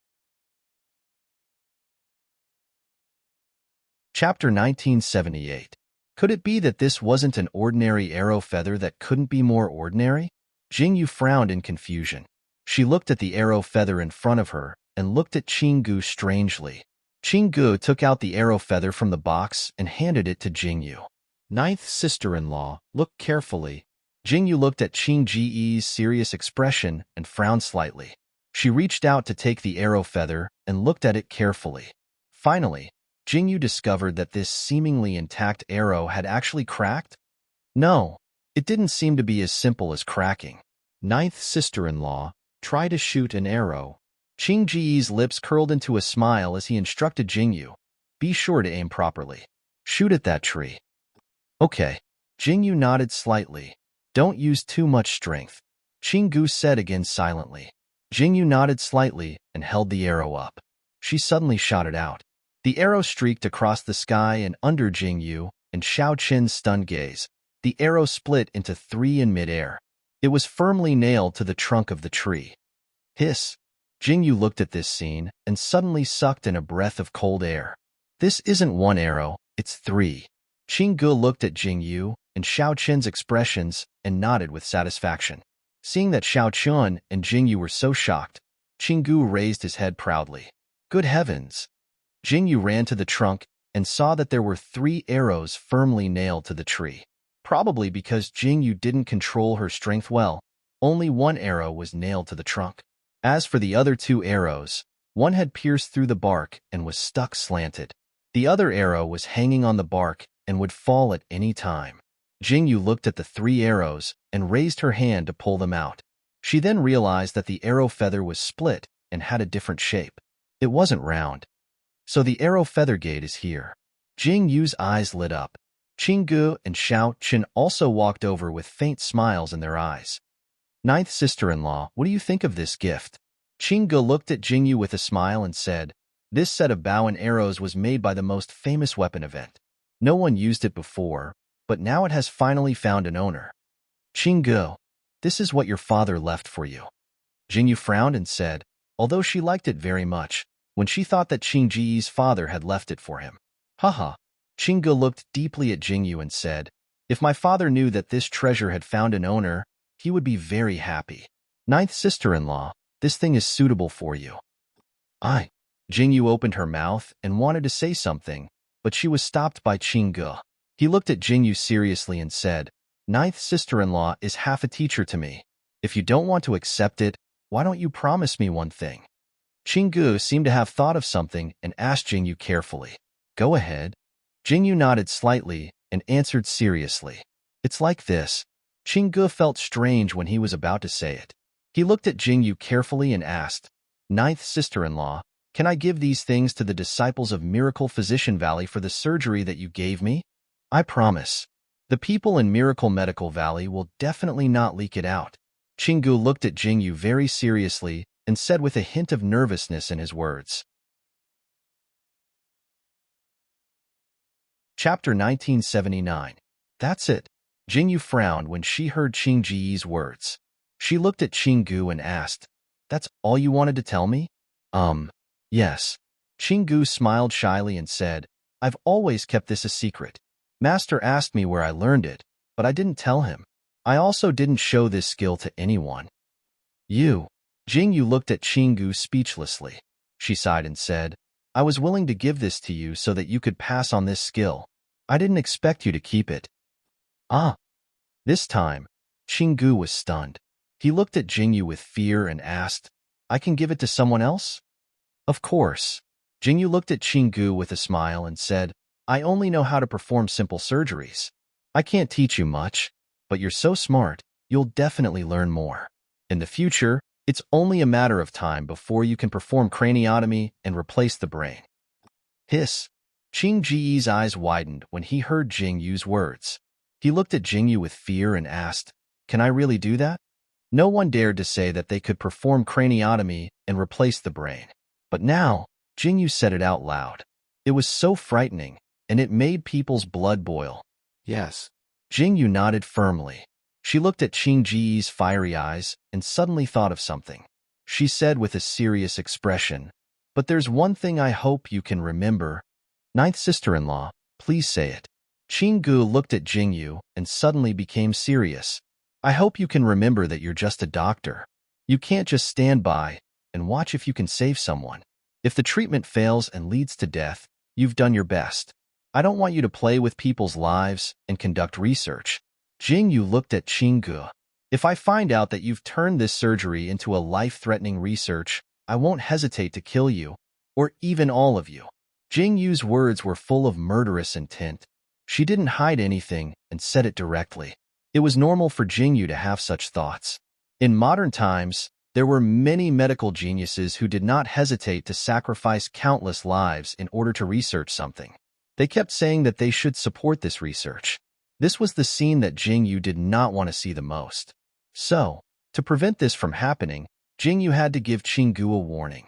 Speaker 1: Chapter 1978. Could it be that this wasn't an ordinary arrow feather that couldn't be more ordinary? Jingyu frowned in confusion. She looked at the arrow feather in front of her and looked at Qinggu strangely. Qinggu took out the arrow feather from the box and handed it to Jingyu. Ninth sister-in-law, look carefully. Jingyu looked at Qingji's serious expression and frowned slightly. She reached out to take the arrow feather and looked at it carefully. Finally, Jingyu discovered that this seemingly intact arrow had actually cracked? No, it didn't seem to be as simple as cracking. Ninth sister-in-law, try to shoot an arrow. Qingji's lips curled into a smile as he instructed Jingyu, be sure to aim properly. Shoot at that tree. Okay. Jingyu nodded slightly. Don't use too much strength. Qinggu said again silently. Jingyu nodded slightly and held the arrow up. She suddenly shot it out. The arrow streaked across the sky and under Jingyu and Xiao Qin's stunned gaze. The arrow split into 3 in midair. It was firmly nailed to the trunk of the tree. Hiss! Jingyu looked at this scene and suddenly sucked in a breath of cold air. This isn't 1 arrow, it's 3. Qinggu looked at Jingyu and Xiao Qin's expressions and nodded with satisfaction. Seeing that Xiao Qin and Jingyu were so shocked, Qinggu raised his head proudly. Good heavens! Jingyu ran to the trunk and saw that there were 3 arrows firmly nailed to the tree. Probably because Jingyu didn't control her strength well, only 1 arrow was nailed to the trunk. As for the other 2 arrows, one had pierced through the bark and was stuck slanted. The other arrow was hanging on the bark and would fall at any time. Jingyu looked at the 3 arrows and raised her hand to pull them out. She then realized that the arrow feather was split and had a different shape. It wasn't round. So the arrow feather gate is here. Jingyu's eyes lit up. Qinggu and Xiao Qin also walked over with faint smiles in their eyes. Ninth sister-in-law, what do you think of this gift? Qinggu looked at Jingyu with a smile and said, this set of bow and arrows was made by the most famous weapon event. No one used it before, but now it has finally found an owner. Qinggu, this is what your father left for you. Jingyu frowned and said, although she liked it very much, when she thought that Qingji's father had left it for him. Haha. Qinggu looked deeply at Jingyu and said, if my father knew that this treasure had found an owner, he would be very happy. Ninth sister-in-law, this thing is suitable for you. Jingyu opened her mouth and wanted to say something, but she was stopped by Qinggu. He looked at Jingyu seriously and said, Ninth sister-in-law is half a teacher to me. If you don't want to accept it, why don't you promise me one thing? Qinggu seemed to have thought of something and asked Jingyu carefully. Go ahead. Jingyu nodded slightly and answered seriously. It's like this. Qinggu felt strange when he was about to say it. He looked at Jingyu carefully and asked, Ninth sister-in-law, can I give these things to the disciples of Miracle Physician Valley for the surgery that you gave me? I promise. The people in Miracle Medical Valley will definitely not leak it out. Qinggu looked at Jingyu very seriously and said with a hint of nervousness in his words. Chapter 1979. That's it. Jingyu frowned when she heard Qingji's words. She looked at Qinggu and asked, That's all you wanted to tell me? Yes. Qinggu smiled shyly and said, I've always kept this a secret. Master asked me where I learned it, but I didn't tell him. I also didn't show this skill to anyone. You. Jingyu looked at Qinggu speechlessly. She sighed and said, I was willing to give this to you so that you could pass on this skill. I didn't expect you to keep it. Ah. This time, Qinggu was stunned. He looked at Jingyu with fear and asked, I can give it to someone else? Of course. Jingyu looked at Qinggu with a smile and said, I only know how to perform simple surgeries. I can't teach you much, but you're so smart, you'll definitely learn more. In the future, it's only a matter of time before you can perform craniotomy and replace the brain. Hiss. Qing Ji's eyes widened when he heard Jingyu's words. He looked at Jingyu with fear and asked, Can I really do that? No one dared to say that they could perform craniotomy and replace the brain. But now, Jingyu said it out loud. It was so frightening, and it made people's blood boil.
Speaker 2: Yes.
Speaker 1: Jingyu nodded firmly. She looked at Qing Ji's fiery eyes and suddenly thought of something. She said with a serious expression, But there's one thing I hope you can remember. Ninth sister-in-law, please say it. Qinggu looked at Jingyu and suddenly became serious. I hope you can remember that you're just a doctor. You can't just stand by and watch if you can save someone. If the treatment fails and leads to death, you've done your best. I don't want you to play with people's lives and conduct research. Jingyu looked at Qinggu. If I find out that you've turned this surgery into a life-threatening research, I won't hesitate to kill you, or even all of you. Jingyu's words were full of murderous intent. She didn't hide anything and said it directly. It was normal for Jingyu to have such thoughts. In modern times, there were many medical geniuses who did not hesitate to sacrifice countless lives in order to research something. They kept saying that they should support this research. This was the scene that Jingyu did not want to see the most. So, to prevent this from happening, Jingyu had to give Qinggu a warning.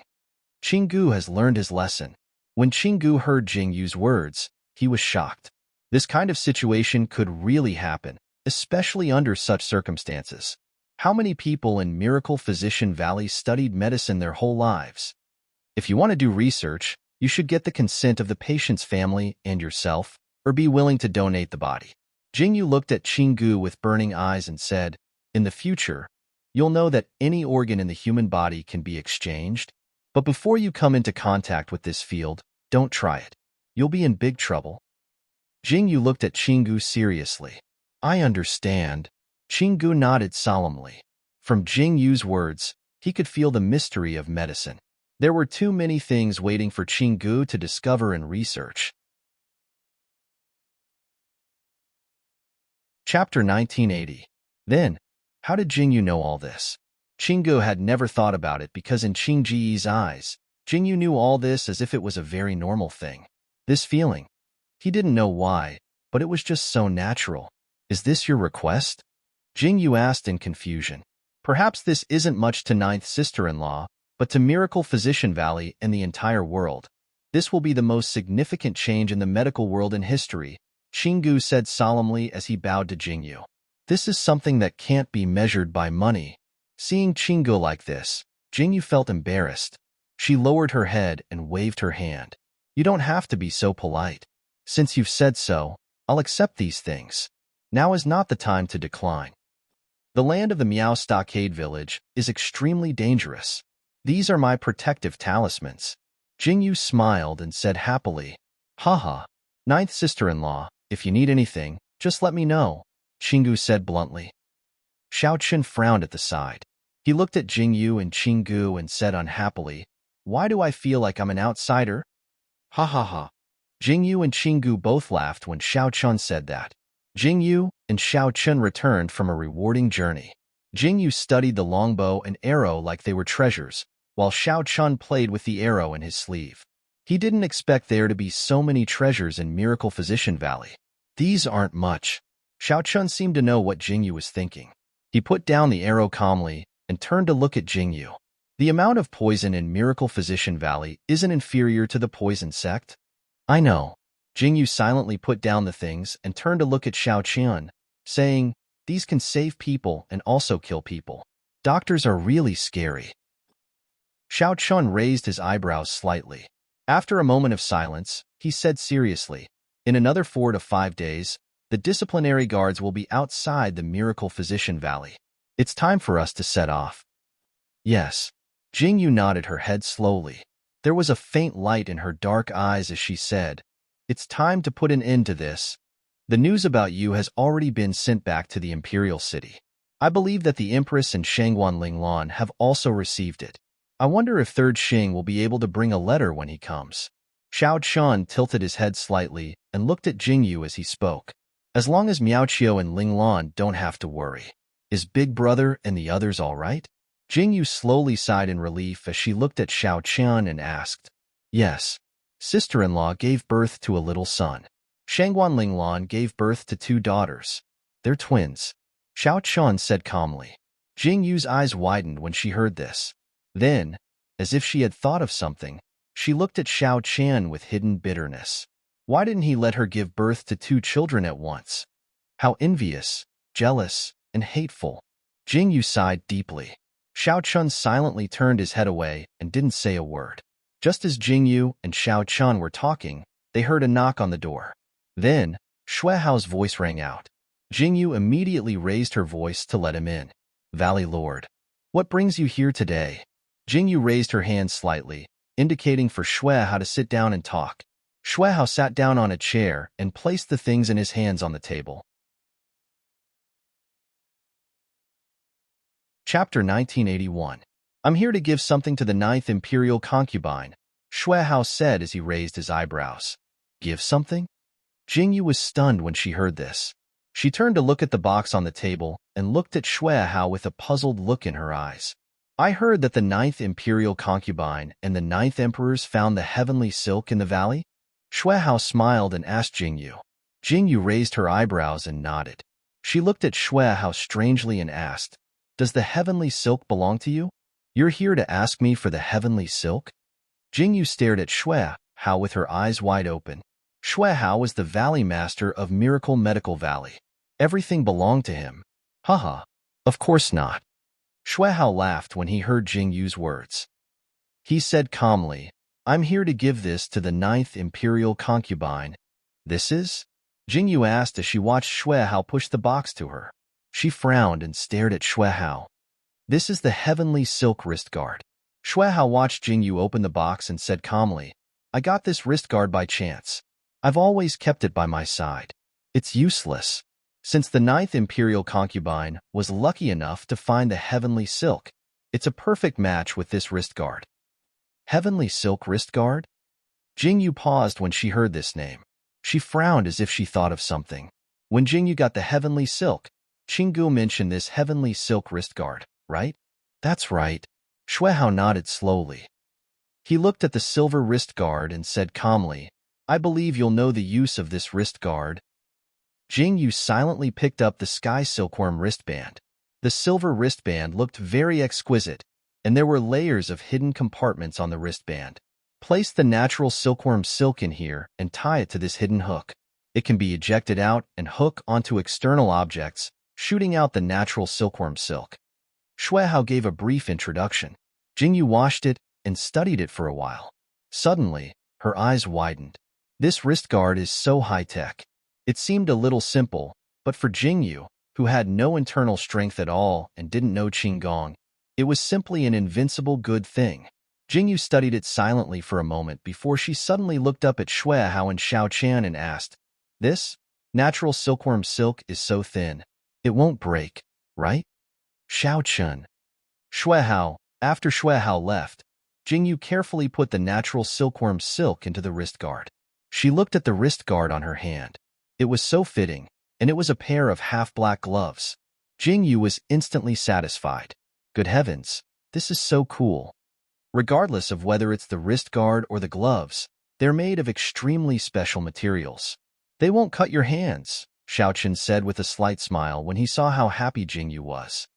Speaker 1: Qinggu has learned his lesson. When Qinggu heard Jingyu's words, he was shocked. This kind of situation could really happen, especially under such circumstances. How many people in Miracle Physician Valley studied medicine their whole lives? If you want to do research, you should get the consent of the patient's family and yourself, or be willing to donate the body. Jingyu looked at Qinggu with burning eyes and said, In the future, you'll know that any organ in the human body can be exchanged. But before you come into contact with this field, don't try it. You'll be in big trouble. Jingyu looked at Qinggu seriously. I understand. Qinggu nodded solemnly. From Jingyu's words, he could feel the mystery of medicine. There were too many things waiting for Qinggu to discover and research. Chapter 1980. Then, how did Jingyu know all this? Qinggu had never thought about it because in Qing Ji's eyes, Jingyu knew all this as if it was a very normal thing. This feeling. He didn't know why, but it was just so natural. Is this your request? Jingyu asked in confusion. Perhaps this isn't much to Ninth Sister-in-Law, but to Miracle Physician Valley and the entire world. This will be the most significant change in the medical world in history, Qinggu said solemnly as he bowed to Jingyu. This is something that can't be measured by money. Seeing Qinggu like this, Jingyu felt embarrassed. She lowered her head and waved her hand. You don't have to be so polite. Since you've said so, I'll accept these things. Now is not the time to decline. The land of the Miao Stockade Village is extremely dangerous. These are my protective talismans. Jingyu smiled and said happily, Haha, Ninth Sister-in-Law, if you need anything, just let me know, Qinggu said bluntly. Xiao Chen frowned at the side. He looked at Jingyu and Qinggu and said unhappily, Why do I feel like I'm an outsider? Ha ha ha. Jingyu and Qinggu both laughed when Xiao Chen said that. Jingyu and Xiao Chen returned from a rewarding journey. Jingyu studied the longbow and arrow like they were treasures, while Xiao Chen played with the arrow in his sleeve. He didn't expect there to be so many treasures in Miracle Physician Valley. These aren't much. Xiao Chen seemed to know what Jingyu was thinking. He put down the arrow calmly and turned to look at Jingyu. The amount of poison in Miracle Physician Valley isn't inferior to the poison sect. I know. Jingyu silently put down the things and turned to look at Xiao Chen, saying, These can save people and also kill people. Doctors are really scary. Xiao Chen raised his eyebrows slightly. After a moment of silence, he said seriously, In another 4 to 5 days, the disciplinary guards will be outside the Miracle Physician Valley. It's time for us to set off. Yes. Jingyu nodded her head slowly. There was a faint light in her dark eyes as she said, "It's time to put an end to this. The news about you has already been sent back to the Imperial City. I believe that the Empress and Shangguan Linglan have also received it. I wonder if Third Xing will be able to bring a letter when he comes." Xiao Chun tilted his head slightly and looked at Jingyu as he spoke. As long as Miaoqiu and Linglan don't have to worry. Is Big Brother and the others all right? Jingyu slowly sighed in relief as she looked at Xiao Chun and asked, "Yes. Sister-in-law gave birth to a little son. Shangguan Linglan gave birth to 2 daughters. They're twins," Xiao Chun said calmly. Jingyu's eyes widened when she heard this. Then, as if she had thought of something, she looked at Xiao Chan with hidden bitterness. Why didn't he let her give birth to 2 children at once? How envious, jealous, and hateful. Jingyu sighed deeply. Xiao Chun silently turned his head away and didn't say a word. Just as Jingyu and Xiao Chun were talking, they heard a knock on the door. Then, Xuehao's voice rang out. Jingyu immediately raised her voice to let him in. "Valley Lord, what brings you here today?" Jingyu raised her hand slightly, indicating for Xuehao to sit down and talk. Xuehao sat down on a chair and placed the things in his hands on the table. Chapter 1981. "I'm here to give something to the 9th Imperial Concubine," Xuehao said as he raised his eyebrows. "Give something?" Jingyu was stunned when she heard this. She turned to look at the box on the table and looked at Xuehao with a puzzled look in her eyes. "I heard that the 9th Imperial Concubine and the 9th Emperors found the heavenly silk in the valley?" Xuehao smiled and asked Jingyu. Jingyu raised her eyebrows and nodded. She looked at Xuehao strangely and asked, "Does the heavenly silk belong to you? You're here to ask me for the heavenly silk?" Jingyu stared at Xuehao with her eyes wide open. Xuehao was the valley master of Miracle Medical Valley. Everything belonged to him. Haha, of course not. Xuehao laughed when he heard Jingyu's words. He said calmly, "I'm here to give this to the 9th Imperial Concubine." "This is?" Jingyu asked as she watched Xuehao push the box to her. She frowned and stared at Xuehao. "This is the heavenly silk wrist guard." Xuehao watched Jingyu open the box and said calmly, "I got this wrist guard by chance. I've always kept it by my side. It's useless. Since the 9th Imperial Concubine was lucky enough to find the heavenly silk, it's a perfect match with this wrist guard." Heavenly silk wrist guard? Jingyu paused when she heard this name. She frowned as if she thought of something. When Jingyu got the heavenly silk, Qinggu mentioned this heavenly silk wrist guard, right? That's right. Xuehao nodded slowly. He looked at the silver wrist guard and said calmly, "I believe you'll know the use of this wrist guard." Jingyu silently picked up the sky silkworm wristband. The silver wristband looked very exquisite, and there were layers of hidden compartments on the wristband. Place the natural silkworm silk in here and tie it to this hidden hook. It can be ejected out and hook onto external objects, shooting out the natural silkworm silk. Xuehao gave a brief introduction. Jingyu watched it and studied it for a while. Suddenly, her eyes widened. This wrist guard is so high-tech. It seemed a little simple, but for Jingyu, who had no internal strength at all and didn't know Qinggong, it was simply an invincible good thing. Jingyu studied it silently for a moment before she suddenly looked up at Xuehao and Xiao Chan and asked, "This natural silkworm silk is so thin. It won't break, right?" Xiao Chun. Xuehao. After Xuehao left, Jingyu carefully put the natural silkworm silk into the wrist guard. She looked at the wrist guard on her hand. It was so fitting, and it was a pair of half-black gloves. Jingyu was instantly satisfied. Good heavens, this is so cool. Regardless of whether it's the wrist guard or the gloves, they're made of extremely special materials. "They won't cut your hands," Xiaoqin said with a slight smile when he saw how happy Jingyu was.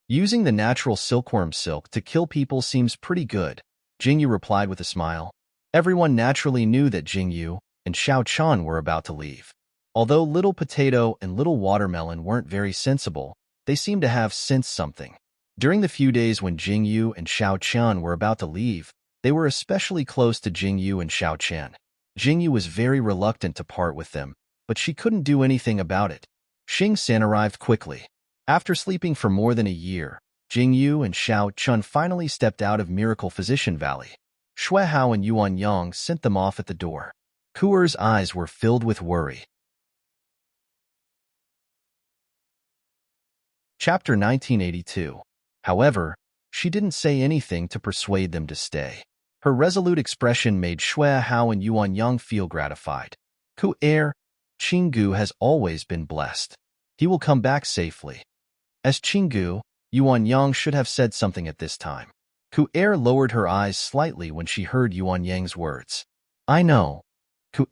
Speaker 1: "Using the natural silkworm silk to kill people seems pretty good," Jingyu replied with a smile. Everyone naturally knew that Jingyu and Xiao Chan were about to leave. Although Little Potato and Little Watermelon weren't very sensible, they seemed to have sensed something. During the few days when Jingyu and Xiao Chan were about to leave, they were especially close to Jingyu and Xiao Chan. Jingyu was very reluctant to part with them, but she couldn't do anything about it. Xing-san arrived quickly. After sleeping for more than a year, Jingyu and Xiao Chun finally stepped out of Miracle Physician Valley. Shui Hao and Yuan Yang sent them off at the door. Kuer's eyes were filled with worry. Chapter 1982. However, she didn't say anything to persuade them to stay. Her resolute expression made Shui Hao and Yuan Yang feel gratified. Qinggu has always been blessed. He will come back safely. As Qinggu, Yuan Yang should have said something at this time. Lowered her eyes slightly when she heard Yuan Yang's words. I know.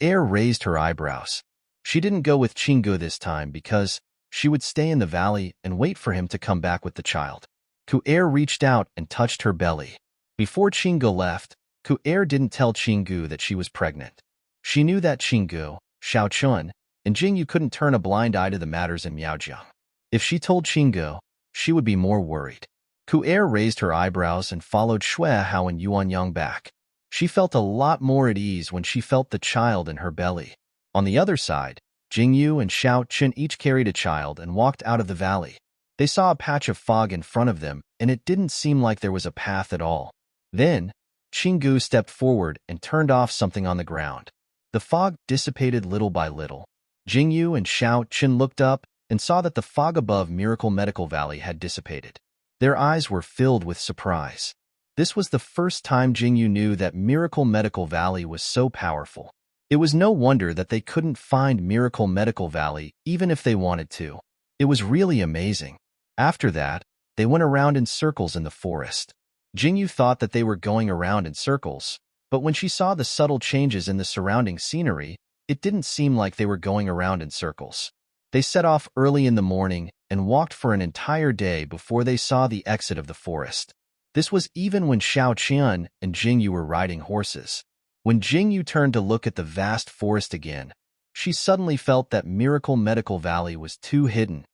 Speaker 1: Raised her eyebrows. She didn't go with Qinggu this time because she would stay in the valley and wait for him to come back with the child. Reached out and touched her belly. Before Qinggu left, didn't tell Qinggu that she was pregnant. She knew that Qinggu, Xiaochun, and Jingyu couldn't turn a blind eye to the matters in Miaojiang. If she told Qinggu, she would be more worried. Raised her eyebrows and followed Shui Hao and Yuan Yang back. She felt a lot more at ease when she felt the child in her belly. On the other side, Jingyu and Xiaochun each carried a child and walked out of the valley. They saw a patch of fog in front of them, and it didn't seem like there was a path at all. Then, Qinggu stepped forward and turned off something on the ground. The fog dissipated little by little. Jingyu and Xiaochun looked up and saw that the fog above Miracle Medical Valley had dissipated. Their eyes were filled with surprise. This was the first time Jingyu knew that Miracle Medical Valley was so powerful. It was no wonder that they couldn't find Miracle Medical Valley even if they wanted to. It was really amazing. After that, they went around in circles in the forest. Jingyu thought that they were going around in circles, but when she saw the subtle changes in the surrounding scenery, it didn't seem like they were going around in circles. They set off early in the morning and walked for an entire day before they saw the exit of the forest. This was even when Xiaoqian and Jingyu were riding horses. When Jingyu turned to look at the vast forest again, she suddenly felt that Miracle Medical Valley was too hidden.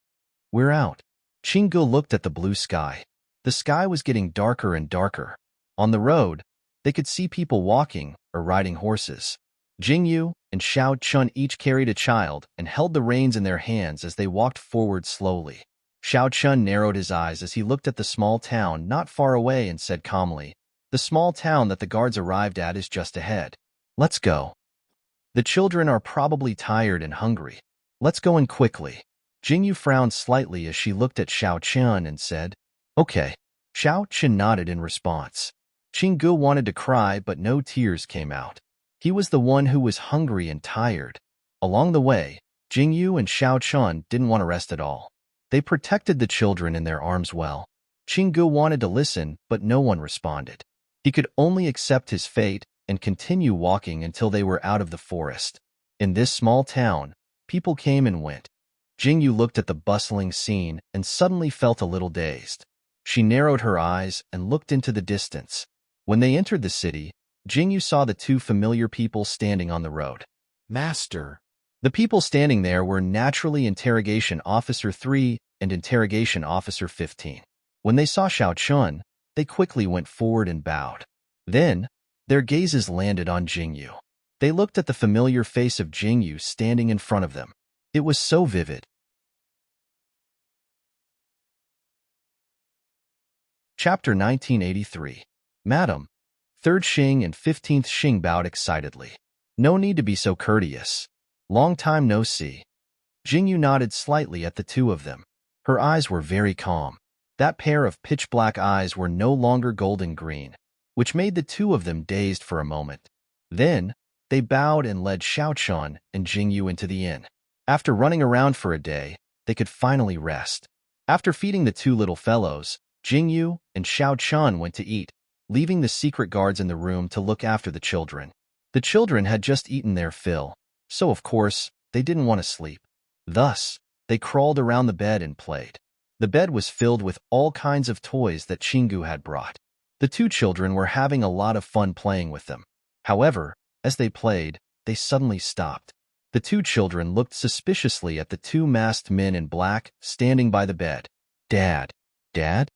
Speaker 1: We're out. Qinggu looked at the blue sky. The sky was getting darker and darker. On the road, they could see people walking or riding horses. Jingyu and Xiaochun each carried a child and held the reins in their hands as they walked forward slowly. Xiaochun narrowed his eyes as he looked at the small town not far away and said calmly, "The small town that the guards arrived at is just ahead. Let's go. The children are probably tired and hungry. Let's go in quickly." Jingyu frowned slightly as she looked at Xiaochun and said, "Okay." Xiaochun nodded in response. Qinggu wanted to cry, but no tears came out. He was the one who was hungry and tired. Along the way, Jingyu and Xiaochun didn't want to rest at all. They protected the children in their arms well. Qinggu wanted to listen, but no one responded. He could only accept his fate and continue walking until they were out of the forest. In this small town, people came and went. Jingyu looked at the bustling scene and suddenly felt a little dazed. She narrowed her eyes and looked into the distance. When they entered the city, Jingyu saw the two familiar people standing on the road. Master. The people standing there were naturally Interrogation Officer 3 and Interrogation Officer 15. When they saw Xiaochun, they quickly went forward and bowed. Then, their gazes landed on Jingyu. They looked at the familiar face of Jingyu standing in front of them. It was so vivid. Chapter 1983. Madam. 3rd Xing and 15th Xing bowed excitedly. No need to be so courteous. Long time no see. Jingyu nodded slightly at the two of them. Her eyes were very calm. That pair of pitch-black eyes were no longer golden green, which made the two of them dazed for a moment. Then, they bowed and led Xiaochun and Jingyu into the inn. After running around for a day, they could finally rest. After feeding the two little fellows, Jingyu and Xiaochun went to eat, leaving the secret guards in the room to look after the children. The children had just eaten their fill, so of course, they didn't want to sleep. Thus, they crawled around the bed and played. The bed was filled with all kinds of toys that Qinggu had brought. The two children were having a lot of fun playing with them. However, as they played, they suddenly stopped. The two children looked suspiciously at the two masked men in black standing by the bed. Dad. Dad?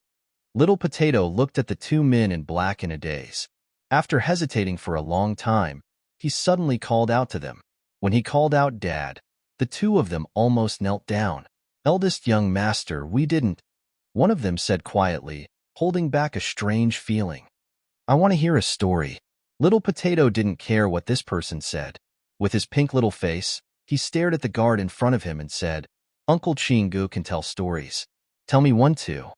Speaker 1: Little Potato looked at the two men in black in a daze. After hesitating for a long time, he suddenly called out to them. When he called out Dad, the two of them almost knelt down. Eldest young master, we didn't. One of them said quietly, holding back a strange feeling. I want to hear a story. Little Potato didn't care what this person said. With his pink little face, he stared at the guard in front of him and said, "Uncle Chingu can tell stories. Tell me one too."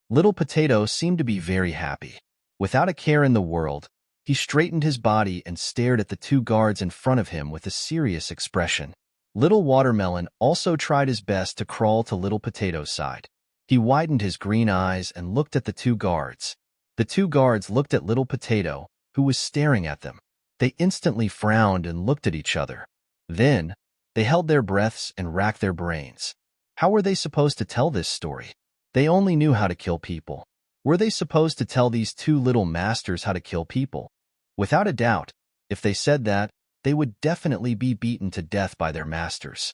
Speaker 1: Little Potato seemed to be very happy. Without a care in the world, he straightened his body and stared at the two guards in front of him with a serious expression. Little Watermelon also tried his best to crawl to Little Potato's side. He widened his green eyes and looked at the two guards. The two guards looked at Little Potato, who was staring at them. They instantly frowned and looked at each other. Then, they held their breaths and racked their brains. How were they supposed to tell this story? They only knew how to kill people. Were they supposed to tell these two little masters how to kill people? Without a doubt, if they said that, they would definitely be beaten to death by their masters.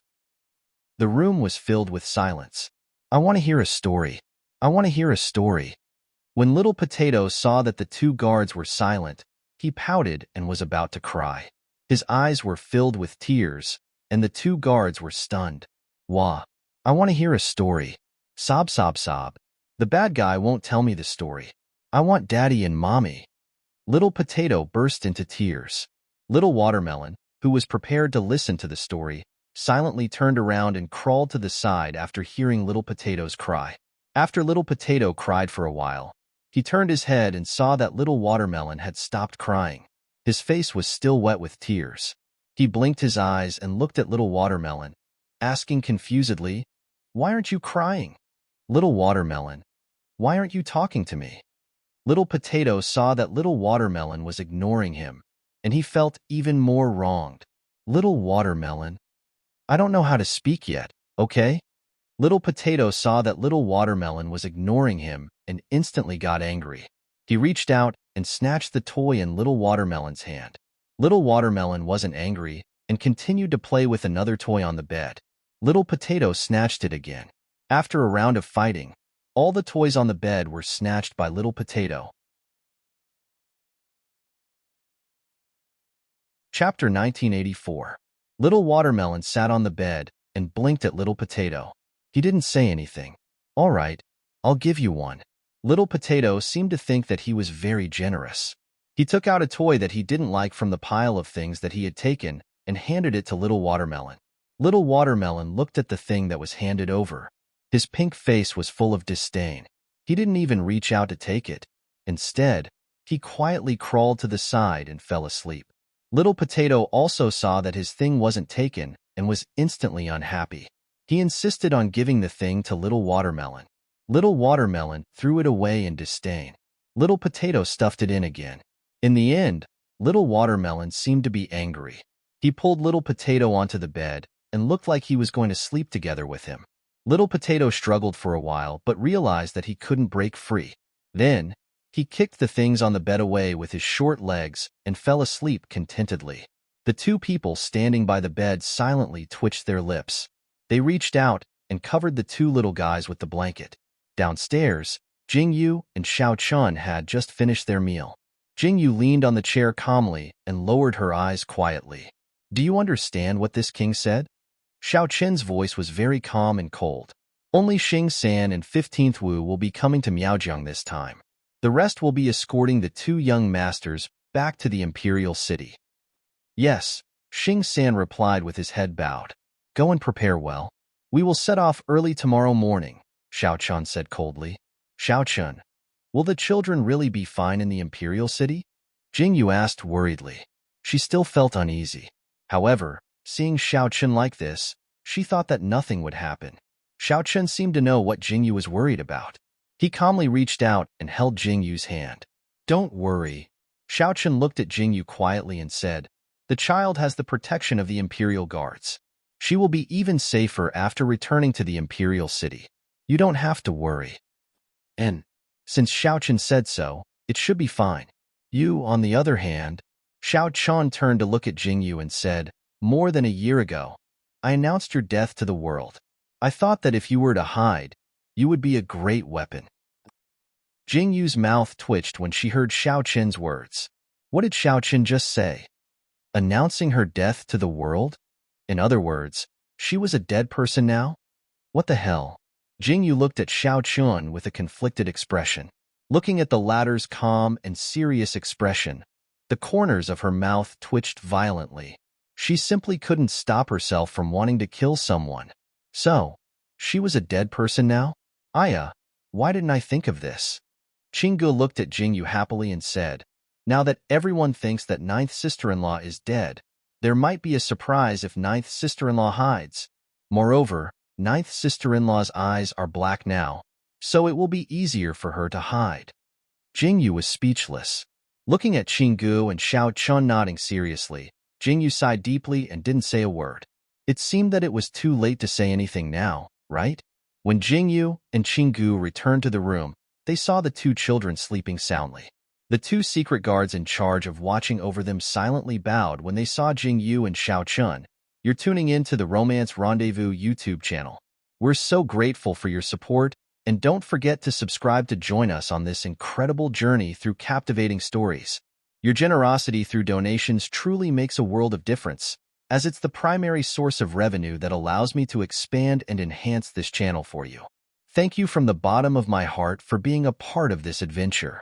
Speaker 1: The room was filled with silence. "I want to hear a story. I want to hear a story." When Little Potato saw that the two guards were silent, he pouted and was about to cry. His eyes were filled with tears, and the two guards were stunned. "Wah! I want to hear a story. Sob, sob, sob. The bad guy won't tell me the story. I want Daddy and Mommy." Little Potato burst into tears. Little Watermelon, who was prepared to listen to the story, silently turned around and crawled to the side after hearing Little Potato's cry. After Little Potato cried for a while, he turned his head and saw that Little Watermelon had stopped crying. His face was still wet with tears. He blinked his eyes and looked at Little Watermelon, asking confusedly, "Why aren't you crying? Little Watermelon, why aren't you talking to me?" Little Potato saw that Little Watermelon was ignoring him, and he felt even more wronged. "Little Watermelon, I don't know how to speak yet, okay?" Little Potato saw that Little Watermelon was ignoring him and instantly got angry. He reached out and snatched the toy in Little Watermelon's hand. Little Watermelon wasn't angry and continued to play with another toy on the bed. Little Potato snatched it again. After a round of fighting, all the toys on the bed were snatched by Little Potato. Chapter 1984. Little Watermelon sat on the bed and blinked at Little Potato. He didn't say anything. "All right, I'll give you one." Little Potato seemed to think that he was very generous. He took out a toy that he didn't like from the pile of things that he had taken and handed it to Little Watermelon. Little Watermelon looked at the thing that was handed over. His pink face was full of disdain. He didn't even reach out to take it. Instead, he quietly crawled to the side and fell asleep. Little Potato also saw that his thing wasn't taken and was instantly unhappy. He insisted on giving the thing to Little Watermelon. Little Watermelon threw it away in disdain. Little Potato stuffed it in again. In the end, Little Watermelon seemed to be angry. He pulled Little Potato onto the bed and looked like he was going to sleep together with him. Little Potato struggled for a while but realized that he couldn't break free. Then, he kicked the things on the bed away with his short legs and fell asleep contentedly. The two people standing by the bed silently twitched their lips. They reached out and covered the two little guys with the blanket. Downstairs, Jingyu and Xiao Chun had just finished their meal. Jingyu leaned on the chair calmly and lowered her eyes quietly. "Do you understand what this king said?" Xiao Chen's voice was very calm and cold. "Only Xing San and 15th Wu will be coming to Miaojiang this time. The rest will be escorting the two young masters back to the imperial city." "Yes," Xing San replied with his head bowed. "Go and prepare well. We will set off early tomorrow morning," Xiao Chun said coldly. "Xiao Chun, will the children really be fine in the imperial city?" Jingyu asked worriedly. She still felt uneasy. However, seeing Xiao Chun like this, she thought that nothing would happen. Xiao Chun seemed to know what Jingyu was worried about. He calmly reached out and held Jingyu's hand. "Don't worry." Xiao Chun looked at Jingyu quietly and said, "The child has the protection of the imperial guards. She will be even safer after returning to the imperial city. You don't have to worry." And, since Xiao Chun said so, it should be fine. You, on the other hand, Xiao Chun turned to look at Jingyu and said, "More than a year ago, I announced your death to the world. I thought that if you were to hide, you would be a great weapon." Jingyu's mouth twitched when she heard Xiao Chen's words. What did Xiao Chen just say? Announcing her death to the world? In other words, she was a dead person now? What the hell? Jingyu looked at Xiao Chun with a conflicted expression. Looking at the latter's calm and serious expression, The corners of her mouth twitched violently. She simply couldn't stop herself from wanting to kill someone. So, she was a dead person now? Aya, why didn't I think of this? Chingu looked at Jingyu happily and said, now that everyone thinks that ninth sister-in-law is dead, there might be a surprise if ninth sister-in-law hides. Moreover, ninth sister-in-law's eyes are black now, so it will be easier for her to hide. Jingyu was speechless. Looking at Chingu and Xiao Chun nodding seriously, Jingyu sighed deeply and didn't say a word. It seemed that it was too late to say anything now, right? When Jingyu and Chingu returned to the room, they saw the two children sleeping soundly. The two secret guards in charge of watching over them silently bowed when they saw Jingyu and Xiao Chun. You're tuning in to the Romance Rendezvous YouTube channel. We're so grateful for your support, and don't forget to subscribe to join us on this incredible journey through captivating stories. Your generosity through donations truly makes a world of difference, as it's the primary source of revenue that allows me to expand and enhance this channel for you. Thank you from the bottom of my heart for being a part of this adventure.